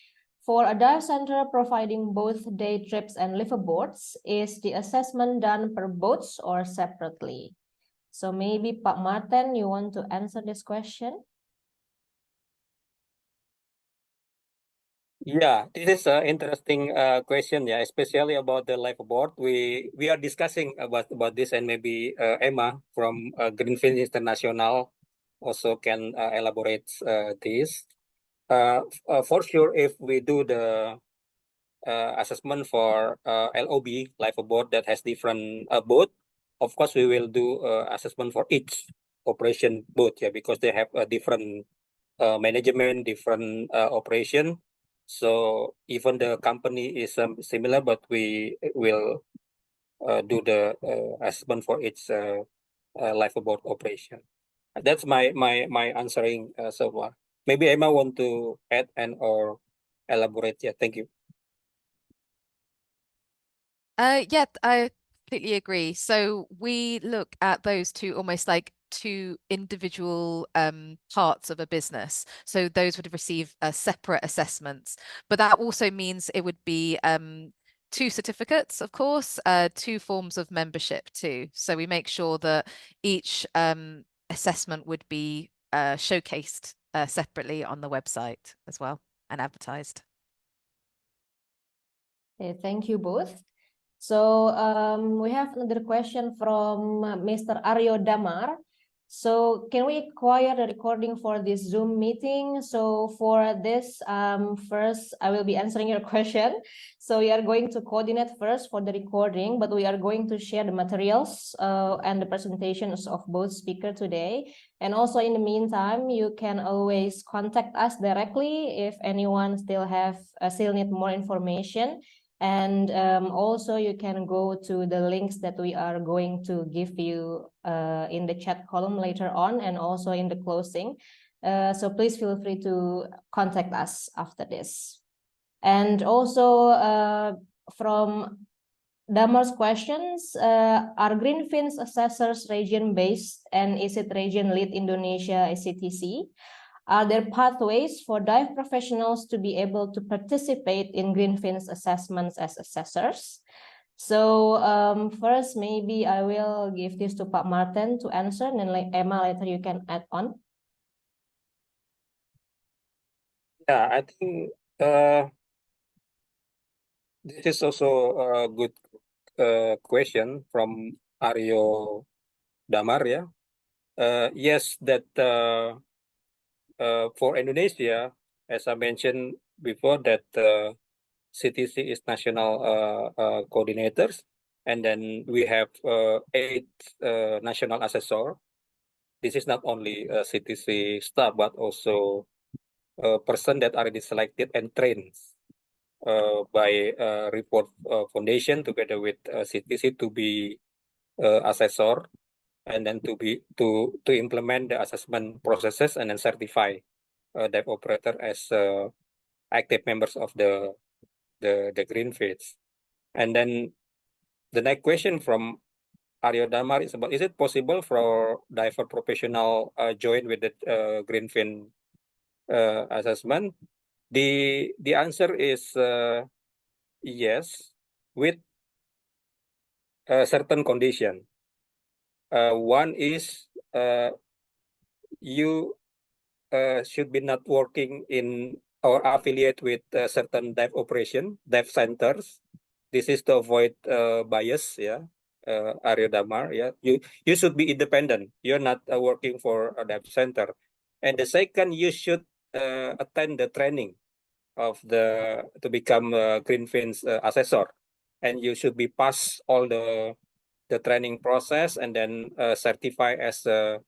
For a dive center providing both day trips and liveaboards, is the assessment done per boats or separately? So maybe Pak Marthen, you want to answer this question? Yeah, this is an interesting question. Yeah, especially about the liveaboard. We are discussing about this, and maybe Emma from Green Fins International also can elaborate this. For sure, if we do the assessment for LOB liveaboard that has different boat, of course we will do assessment for each operation boat. Yeah, because they have a different management, different operation. So even the company is similar, but we will do the assessment for its liveaboard operation. That's my answering so far. Maybe Emma want to add and or elaborate. Yeah, thank you. Yeah, I completely agree. So we look at those two almost like two individual parts of a business. So those would receive separate assessments, but that also means it would be two certificates, of course, two forms of membership too. So we make sure that each assessment would be showcased separately on the website as well and advertised. Okay, thank you both. So we have another question from Mr. Aryo Damar. So can we acquire the recording for this Zoom meeting? So for this, first I will be answering your question. So we are going to coordinate first for the recording, but we are going to share the materials and the presentations of both speakers today. And also in the meantime, you can always contact us directly if anyone still need more information. And also you can go to the links that we are going to give you in the chat column later on and also in the closing. So please feel free to contact us after this. And also from Damar's questions, are Green Fins assessors region-based and is it region lead Indonesia CTC? Are there pathways for dive professionals to be able to participate in Green Fins assessments as assessors? So first, maybe I will give this to Pak Marthen to answer, and then Emma, later you can add on. Yeah, I think this is also a good question from Aryo Damar. Yeah, yes, that for Indonesia, as I mentioned before, that CTC is national coordinators, and then we have 8 national assessor. This is not only CTC staff, but also person that already selected and trained by Reef-World Foundation together with CTC to be assessor, and then to implement the assessment processes and then certify dive operator as active members of the Green Fins. And then the next question from Aryo Damar is about, is it possible for diver professional join with the Green Fin assessment? The answer is yes, with a certain condition. One is you should be not working in or affiliate with certain dive centers. This is to avoid bias. Yeah, Aryo Damar. Yeah, you should be independent. You're not working for a dive center. And the second, you should attend the training of to become a Green Fins assessor, and you should be pass all the training process and then certify as a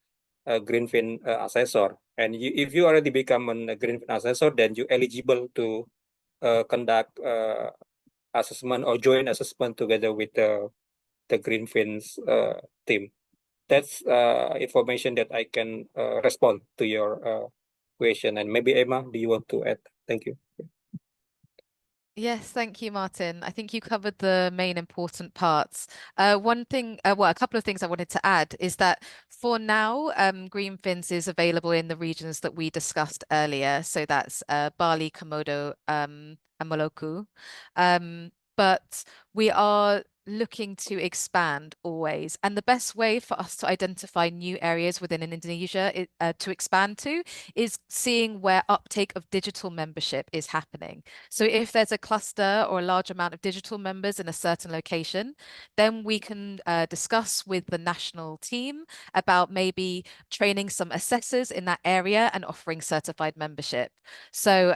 Green Fin assessor. And if you already become a Green Fin assessor, then you're eligible to conduct assessment or join assessment together with the Green Fins team. that's information that I can respond to your question. And maybe Emma, do you want to add? Thank you. Yes, thank you, Martin. I think you covered the main important parts. One thing, well, a couple of things I wanted to add is that for now, Greenfins is available in the regions that we discussed earlier. So that's Bali, Komodo, and Molucca. But we are looking to expand always. And the best way for us to identify new areas within Indonesia to expand to is seeing where uptake of digital membership is happening. So if there's a cluster or a large amount of digital members in a certain location, then we can discuss with the national team about maybe training some assessors in that area and offering certified membership. So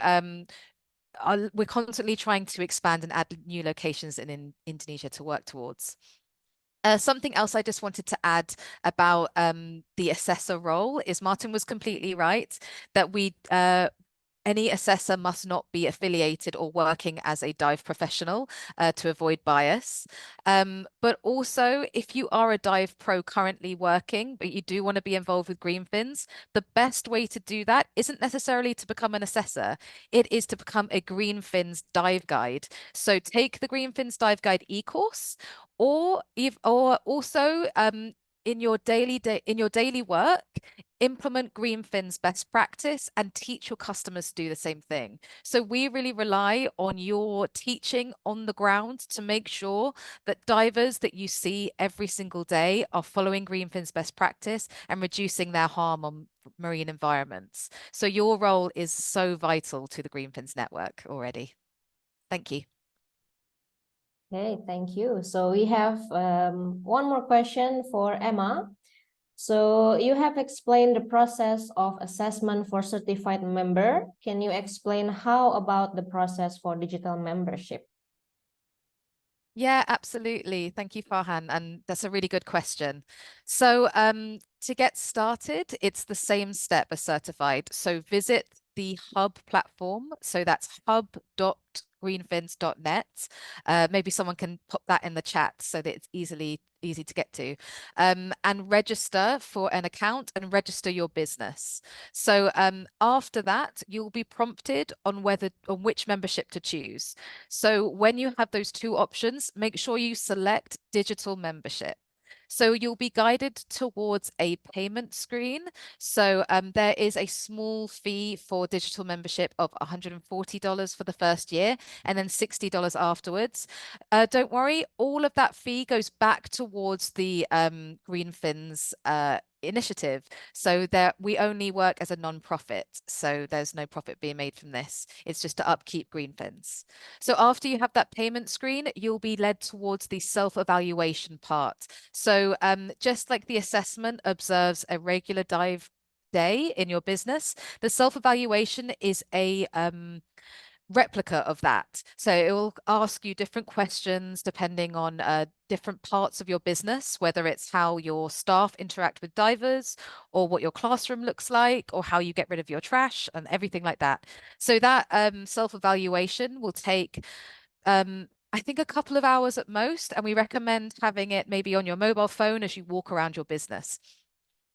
we're constantly trying to expand and add new locations in Indonesia to work towards. Something else I just wanted to add about the assessor role is Martin was completely right that any assessor must not be affiliated or working as a dive professional to avoid bias. But also, if you are a dive pro currently working, but you do want to be involved with Greenfins, the best way to do that isn't necessarily to become an assessor. It is to become a Greenfins dive guide. So take the Greenfins dive guide e-course, or also in your daily work, implement Greenfin's best practice and teach your customers to do the same thing. So we really rely on your teaching on the ground to make sure that divers that you see every single day are following Greenfin's best practice and reducing their harm on marine environments. So your role is so vital to the Greenfin's network already. Thank you. Okay, thank you. So we have one more question for Emma. So you have explained the process of assessment for certified member. Can you explain how about the process for digital membership? Yeah, absolutely. Thank you, Farhan. And that's a really good question. So to get started, it's the same step as certified. So visit the Hub platform. So that's hub.greenfins.net. Maybe someone can put that in the chat so that it's easy to get to, and register for an account and register your business. So after that, you'll be prompted on which membership to choose. So when you have those two options, make sure you select digital membership. So you'll be guided towards a payment screen. So there is a small fee for digital membership of $140 for the first year and then $60 afterwards. Don't worry, all of that fee goes back towards the Greenfins initiative. So we only work as a non-profit. So there's no profit being made from this. It's just to upkeep Greenfins. So after you have that payment screen, you'll be led towards the self-evaluation part. So just like the assessment observes a regular dive day in your business, the self-evaluation is a replica of that. So it will ask you different questions depending on different parts of your business, whether it's how your staff interact with divers or what your classroom looks like or how you get rid of your trash and everything like that. So that self-evaluation will take I think a couple of hours at most, and we recommend having it maybe on your mobile phone as you walk around your business.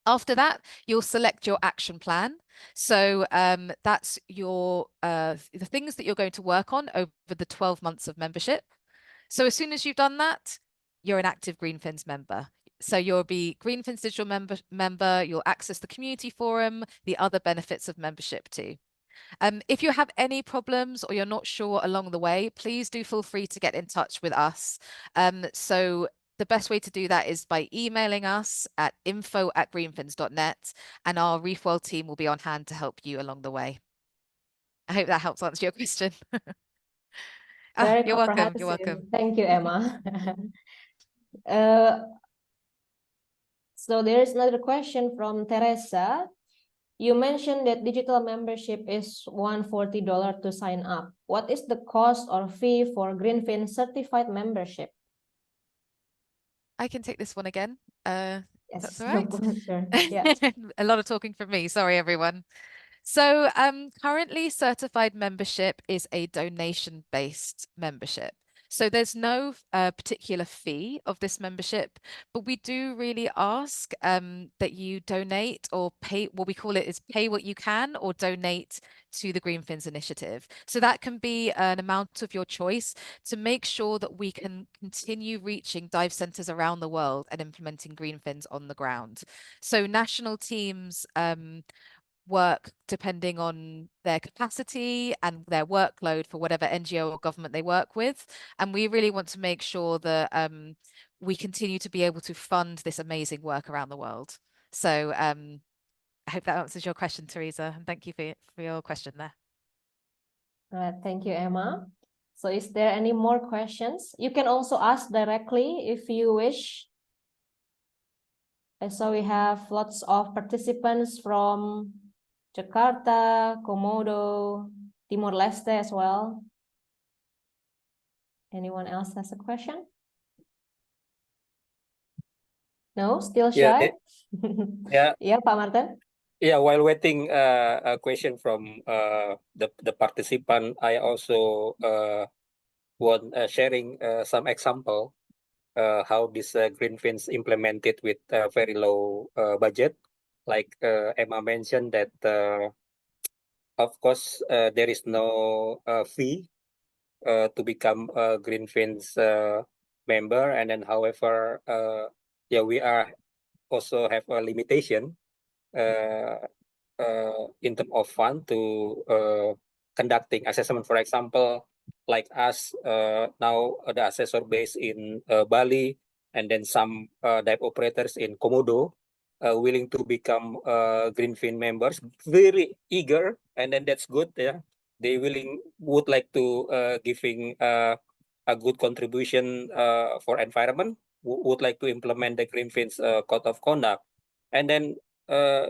After that, you'll select your action plan. So that's the things that you're going to work on over the 12 months of membership. So as soon as you've done that, you're an active Greenfins member. So you'll be Greenfins digital member, you'll access the community forum, the other benefits of membership too. If you have any problems or you're not sure along the way, please do feel free to get in touch with us. So the best way to do that is by emailing us at info@greenfins.net, and our Reef-World team will be on hand to help you along the way. I hope that helps answer your question. Very You're welcome. comprehensive. You're welcome. Thank you, Emma. So there is another question from Teresa. You mentioned that digital membership is $140 to sign up. What is the cost or fee for Greenfin certified membership? I can take this one again. Yes, That's all right. sure. Yeah. A lot of talking from me. Sorry, everyone. So currently certified membership is a donation-based membership. So there's no particular fee of this membership, but we do really ask that you donate or pay. What we call it is pay what you can or donate to the Green Fins initiative. So that can be an amount of your choice to make sure that we can continue reaching dive centers around the world and implementing green fins on the ground. So national teams work depending on their capacity and their workload for whatever NGO or government they work with. And we really want to make sure that we continue to be able to fund this amazing work around the world. So I hope that answers your question, Teresa, and thank you for your question there. Thank you, Emma. So is there any more questions? You can also ask directly if you wish. And so we have lots of participants from Jakarta, Komodo, Timor-Leste as well. Anyone else has a question? No, still shy? Yeah. Yeah, Pak Marthen? Yeah, while waiting a question from the participant, I also want sharing some example how this green fins implemented with very low budget. Like Emma mentioned that of course there is no fee to become a green fins member, and then however yeah, we are also have a limitation in terms of fund to conducting assessment. For example, like us now the assessor base in Bali, and then some dive operators in Komodo willing to become Greenfin members, very eager, and then that's good. Yeah, they would like to giving a good contribution for environment, would like to implement the Greenfin's code of conduct, and then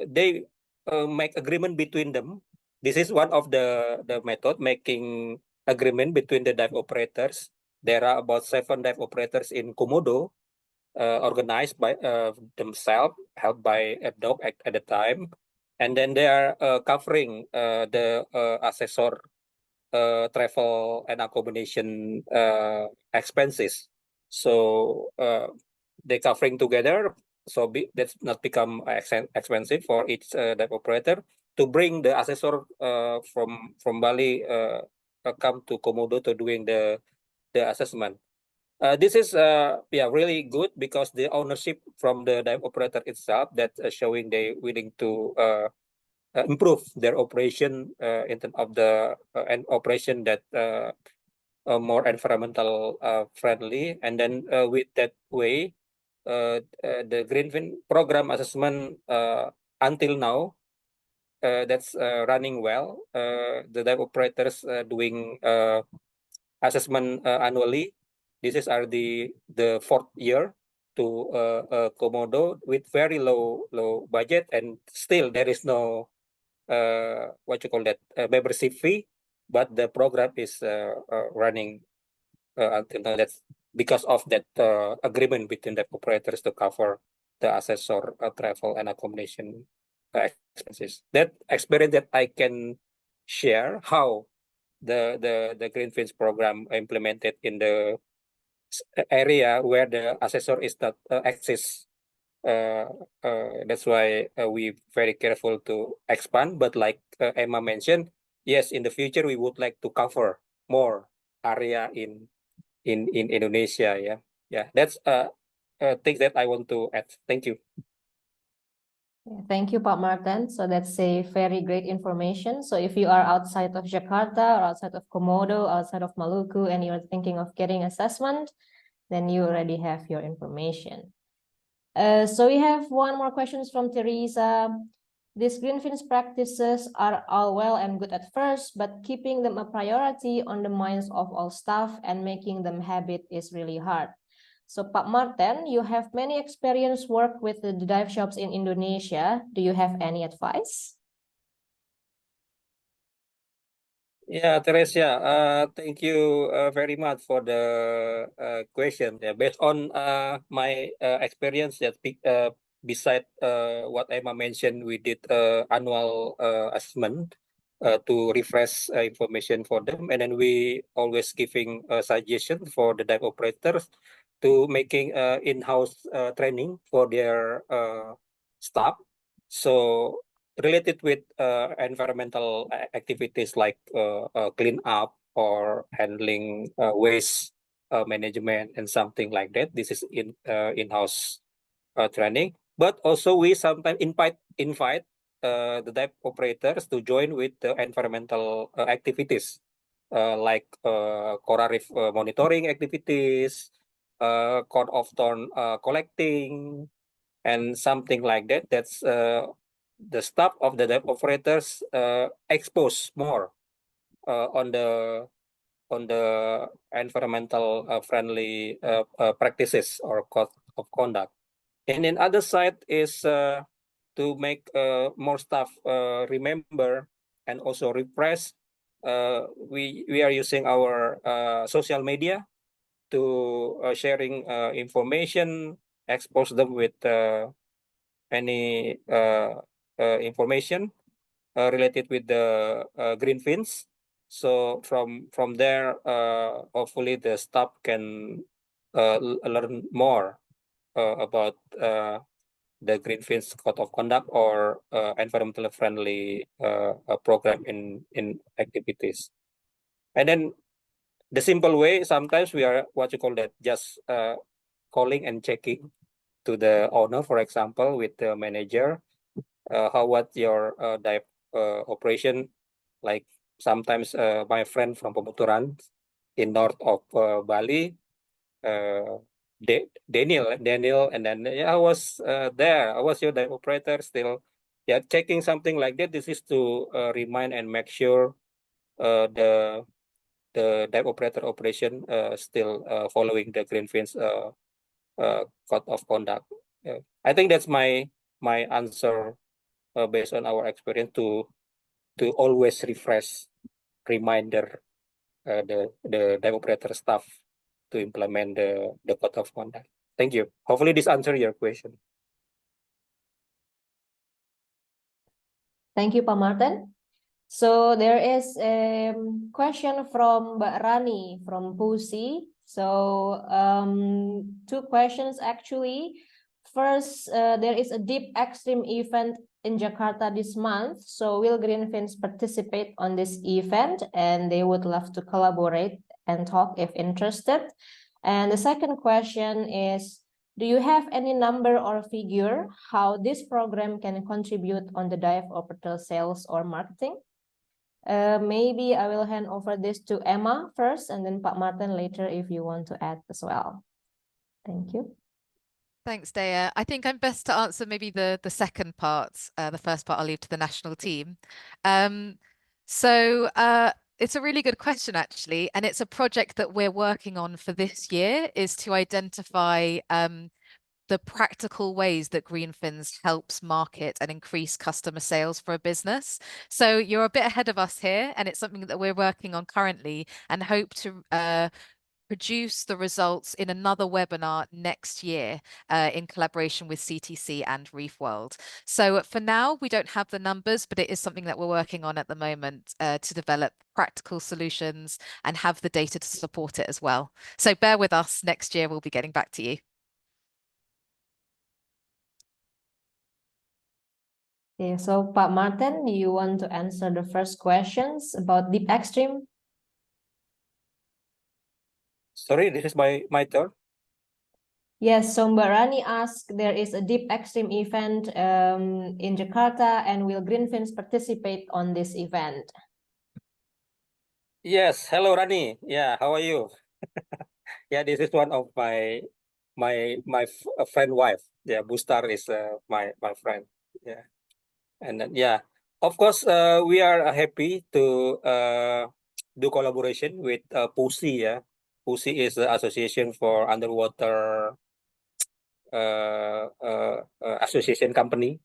they make agreement between them. This is one of the method, making agreement between the dive operators. There are about 7 dive operators in Komodo, organized by themselves, helped by ADOC at the time, and then they are covering the assessor travel and accommodation expenses. So they covering together, so that's not become expensive for each dive operator to bring the assessor from Bali come to Komodo to doing the assessment. This is yeah, really good, because the ownership from the dive operator itself, that showing they willing to improve their operation in terms of the an operation that more environmental friendly, and then with that way the Greenfin program assessment until now that's running well. The dive operators doing assessment annually. This is the 4th year to Komodo with very low budget, and still there is no what you call that membership fee, but the program is running until now. That's because of that agreement between the operators to cover the assessor travel and accommodation expenses. That experience that I can share how the Green Fins program implemented in the area where the assessor is not access. That's why we very careful to expand. But like Emma mentioned, yes, in the future we would like to cover more area in Indonesia. Yeah. That's things that I want to add. Thank you. Thank you, Pak Marthen. So that's a very great information. So if you are outside of Jakarta or outside of Komodo, outside of Maluku, and you're thinking of getting assessment, then you already have your information. So we have one more question from Teresa. These Greenfin's practices are all well and good at first, but keeping them a priority on the minds of all staff and making them habit is really hard. So Pak Marthen, you have many experience work with the dive shops in Indonesia. Do you have any advice? Yeah, Teresa, thank you very much for the question. Yeah, based on my experience, that beside what Emma mentioned, we did annual assessment. to refresh information for them, and then we always giving a suggestion for the dive operators to making in-house training for their staff. So related with environmental activities like clean up or handling waste management and something like that. This is in-house training, but also we sometimes invite the dive operators to join with the environmental activities like coral reef monitoring activities, cod of thorn collecting, and something like that. That's the staff of the dive operators expose more on the environmental friendly practices or code of conduct. And then other side is to make more staff remember and also refresh. We are using our social media to sharing information, expose them with any information related with the green fins. So from there, hopefully the staff can learn more about the green fins code of conduct or environmentally friendly program in activities. And then the simple way, sometimes we are what you call that, just calling and checking to the owner, for example, with the manager, what your dive operation. Like sometimes my friend from Pemuturan in north of Bali, Daniel, and then I was there. I was your dive operator still. Yeah, checking something like that. This is to remind and make sure the dive operator operation still following the green fins code of conduct. I think that's my answer based on our experience to always refresh, reminder the dive operator staff to implement the code of conduct. Thank you. Hopefully this answer your question. Thank you, Pak Marthen. So there is a question from Mbak Rani from Pusi. So two questions actually. First, there is a deep extreme event in Jakarta this month. So will Greenfins participate on this event? And they would love to collaborate and talk if interested. And the second question is, do you have any number or figure how this program can contribute on the dive operator sales or marketing? Maybe I will hand over this to Emma first and then Pak Marthen later if you want to add as well. Thank you. Thanks, Dea. I think I'm best to answer maybe the second part. The first part I'll leave to the national team. So it's a really good question, actually. And it's a project that we're working on for this year, is to identify the practical ways that Greenfins helps market and increase customer sales for a business. So you're a bit ahead of us here, and it's something that we're working on currently and hope to produce the results in another webinar next year in collaboration with CTC and Reef-World. So for now, we don't have the numbers, but it is something that we're working on at the moment to develop practical solutions and have the data to support it as well. So bear with us. Next year, we'll be getting back to you. Okay, so Pak Marthen, do you want to answer the first questions about deep extreme? Sorry, this is my turn. Yes, so Mbak Rani asked, there is a deep extreme event in Jakarta, and will Greenfins participate on this event? Yes, hello Rani. Yeah, how are you? Yeah, this is one of my friend wife. Yeah, Bustar is my friend. Yeah, and then yeah, of course we are happy to do collaboration with PUSI. Yeah, PUSI is the Association for Underwater Association Company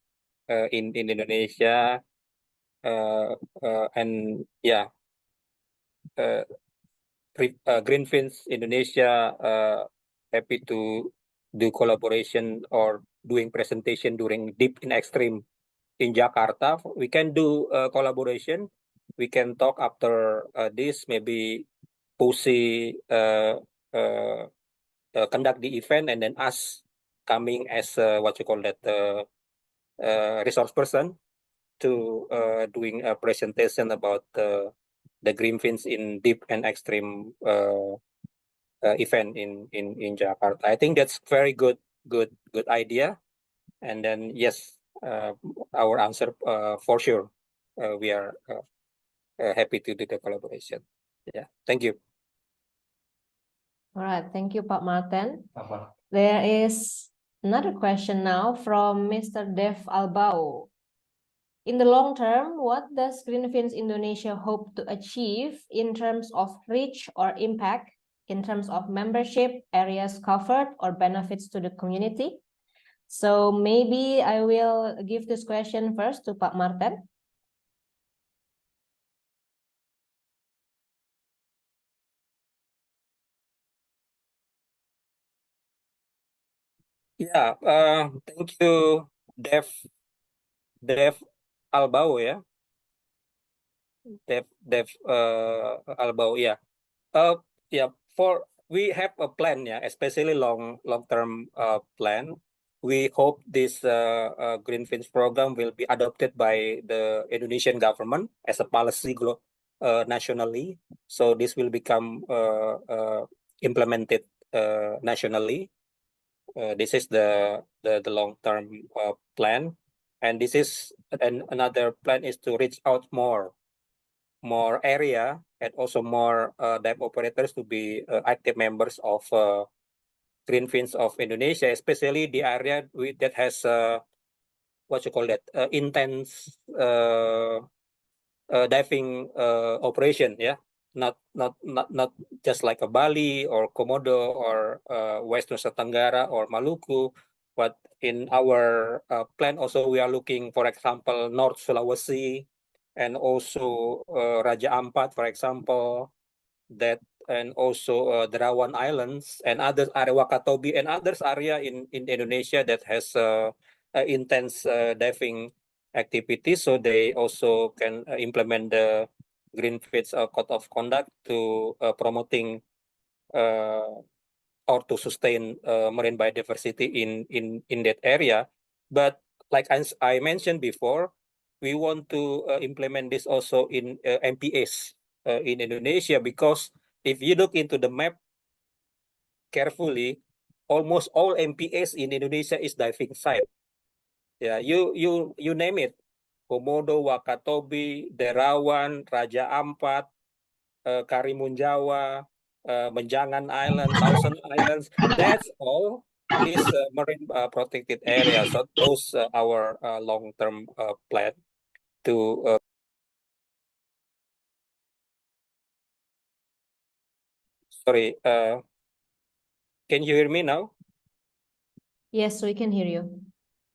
in Indonesia, and yeah, Greenfins Indonesia happy to do collaboration or doing presentation during Deep in Extreme in Jakarta. We can do collaboration we can talk after this. Maybe Pusi conduct the event, and then us coming as what you call that resource person to doing a presentation about the green fins in deep and extreme event in Jakarta. I think that's very good idea. And then yes, our answer for sure. We are happy to do the collaboration. Yeah, thank you. All right, thank you, Pak Marthen. There is another question now from Mr. Dev Albao. In the long term, what does Green Fins Indonesia hope to achieve in terms of reach or impact, in terms of membership, areas covered, or benefits to the community? So maybe I will give this question first to Pak Marthen. Yeah, thank you, Dev Albao, ya. Dev Albao, yeah. Yeah, we have a plan, yeah, especially long-term plan. We hope this Green Fins program will be adopted by the Indonesian government as a policy nationally. So this will become implemented nationally. This is the long-term plan, and this is another plan is to reach out more area and also more dive operators to be active members of Green Fins of Indonesia, especially the area that has what you call that intense diving operation, yeah. Not just like a Bali or Komodo or West Nusa Tenggara or Maluku, but in our plan also we are looking, for example, North Sulawesi and also Raja Ampat, for example, that, and also Derawan Islands and other area, Wakatobi and others area in Indonesia that has intense diving activities, so they also can implement the Green Fins code of conduct to promoting or to sustain marine biodiversity in that area. But like I mentioned before, we want to implement this also in MPAs in Indonesia, because if you look into the map carefully, almost all MPAs in Indonesia is diving site. Yeah, you name it. Komodo, Wakatobi, Derawan, Raja Ampat, Karimun Jawa, Menjangan Island, Thousand Islands. That's all is marine protected area. So those our long-term plan to. Sorry, can you hear me now? Yes, we can hear you.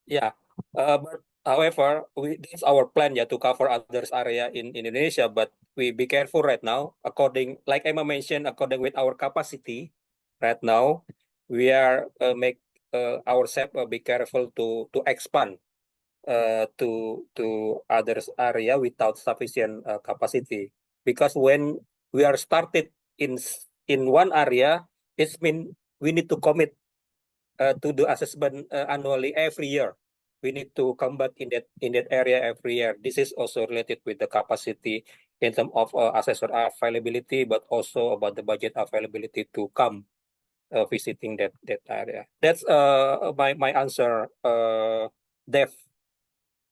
Yeah, but however, that's our plan, yeah, to cover others area in Indonesia. But we be careful right now. According, like Emma mentioned, according with our capacity, right now, we are make ourselves be careful to expand to others area without sufficient capacity. Because when we are started in one area, it means we need to commit to do assessment annually every year. We need to come back in that area every year. This is also related with the capacity in terms of assessor availability, but also about the budget availability to come visiting that area. That's my answer, Dev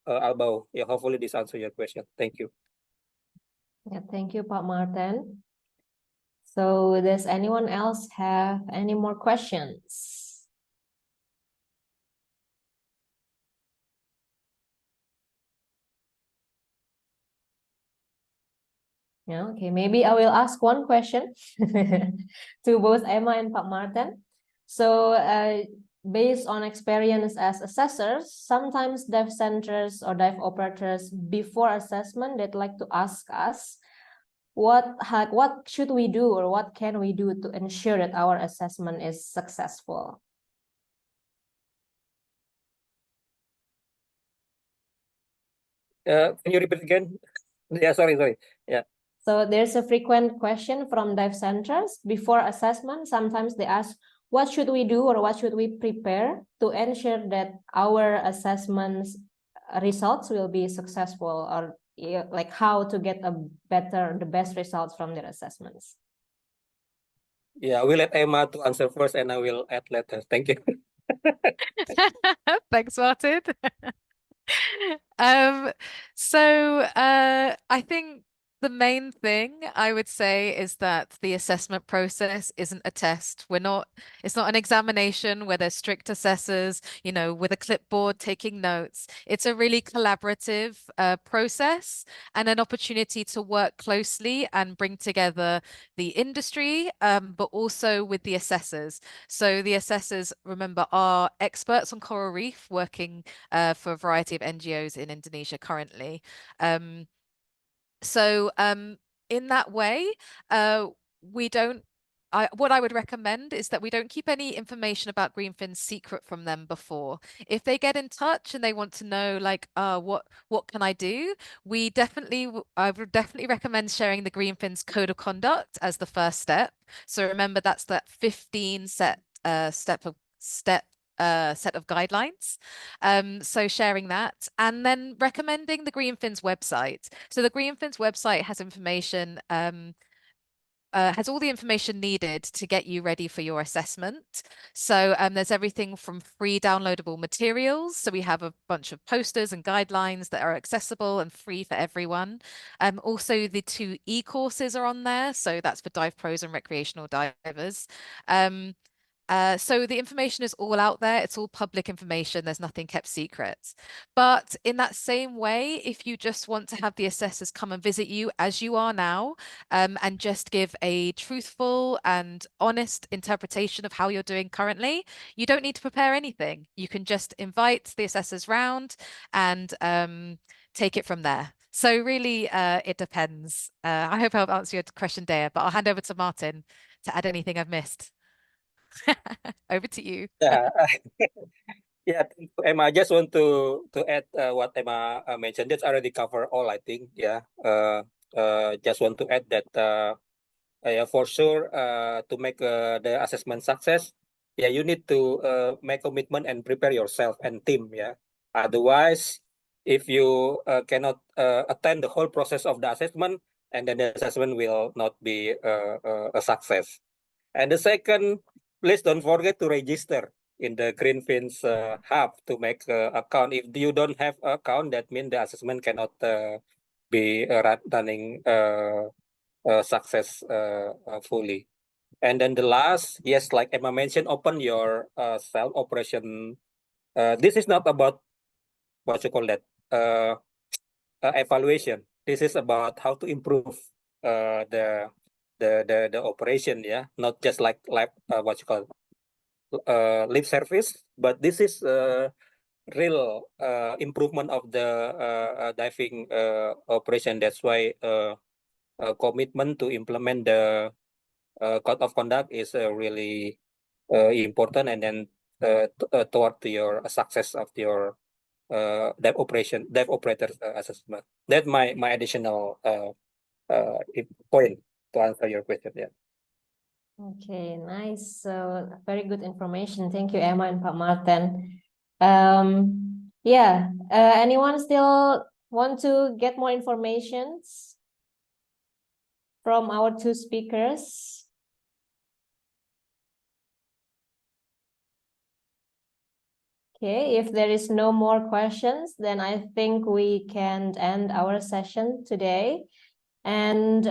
Albao. Yeah, hopefully this answers your question. Thank you. Yeah, thank you, Pak Marthen. So does anyone else have any more questions? Yeah, okay, maybe I will ask one question to both Emma and Pak Marthen. So based on experience as assessors, sometimes dive centers or dive operators before assessment, they'd like to ask us, what should we do or what can we do to ensure that our assessment is successful? Can you repeat again? Yeah, sorry. Yeah. So there's a frequent question from dive centers before assessment. Sometimes they ask, what should we do or what should we prepare to ensure that our assessments results will be successful, or like how to get the best results from their assessments? Yeah, we'll let Emma to answer first and I will add later. Thank you. Thanks, Martin. I think the main thing I would say is that the assessment process isn't a test. It's not an examination where there's strict assessors, with a clipboard taking notes. It's a really collaborative process and an opportunity to work closely and bring together the industry, but also with the assessors. So the assessors, remember, are experts on coral reef working for a variety of NGOs in Indonesia currently. In that way, what I would recommend is that we don't keep any information about greenfins secret from them before. If they get in touch and they want to know, like, what can I do? I would definitely recommend sharing the greenfins code of conduct as the first step. So remember, that's that 15 set of guidelines. So sharing that, and then recommending the Greenfins website. So the Greenfins website has information, has all the information needed to get you ready for your assessment. So there's everything from free downloadable materials. So we have a bunch of posters and guidelines that are accessible and free for everyone. Also, the 2 e-courses are on there. So that's for dive pros and recreational divers. So the information is all out there. It's all public information. There's nothing kept secret. But in that same way, if you just want to have the assessors come and visit you as you are now, and just give a truthful and honest interpretation of how you're doing currently, you don't need to prepare anything. You can just invite the assessors round and take it from there. So really, it depends. I hope I've answered your question, Dea, but I'll hand over to Martin to add anything I've missed. Over to you. Yeah. Yeah, thank you, Emma. I just want to add what Emma mentioned. That's already covered all, I think. Yeah. Just want to add that yeah, for sure, to make the assessment success, yeah, you need to make commitment and prepare yourself and team. Yeah. Otherwise, if you cannot attend the whole process of the assessment, and then the assessment will not be a success. And the second, please don't forget to register in the Greenfins hub to make account. If you don't have account, that means the assessment cannot be running success fully. And then the last, yes, like Emma mentioned, open your self-operation. This is not about what you call that evaluation. This is about how to improve the operation. Yeah, not just like what you call lip service, but this is real improvement of the diving operation. That's why commitment to implement the code of conduct is really important, and then toward your success of your dive operator assessment. That's my additional point to answer your question. Yeah. Okay, nice. So very good information. Thank you, Emma and Pak Marthen. Yeah, anyone still want to get more information from our 2 speakers? Okay, if there is no more questions, then I think we can end our session today. And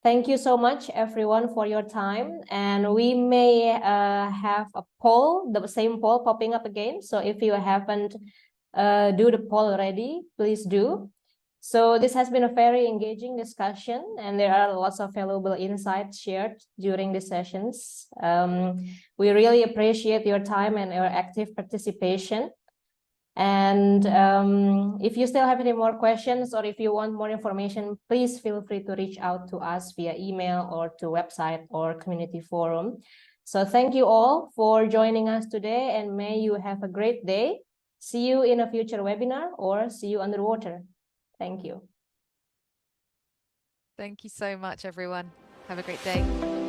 thank you so much, everyone, for your time. And we may have a poll, the same poll popping up again. So if you haven't do the poll already, please do. So this has been a very engaging discussion, and there are lots of valuable insights shared during the sessions. We really appreciate your time and your active participation. And if you still have any more questions, or if you want more information, please feel free to reach out to us via email or to website or community forum. So thank you all for joining us today, and may you have a great day. See you in a future webinar or see you underwater. Thank you. Thank you so much, everyone. Have a great day.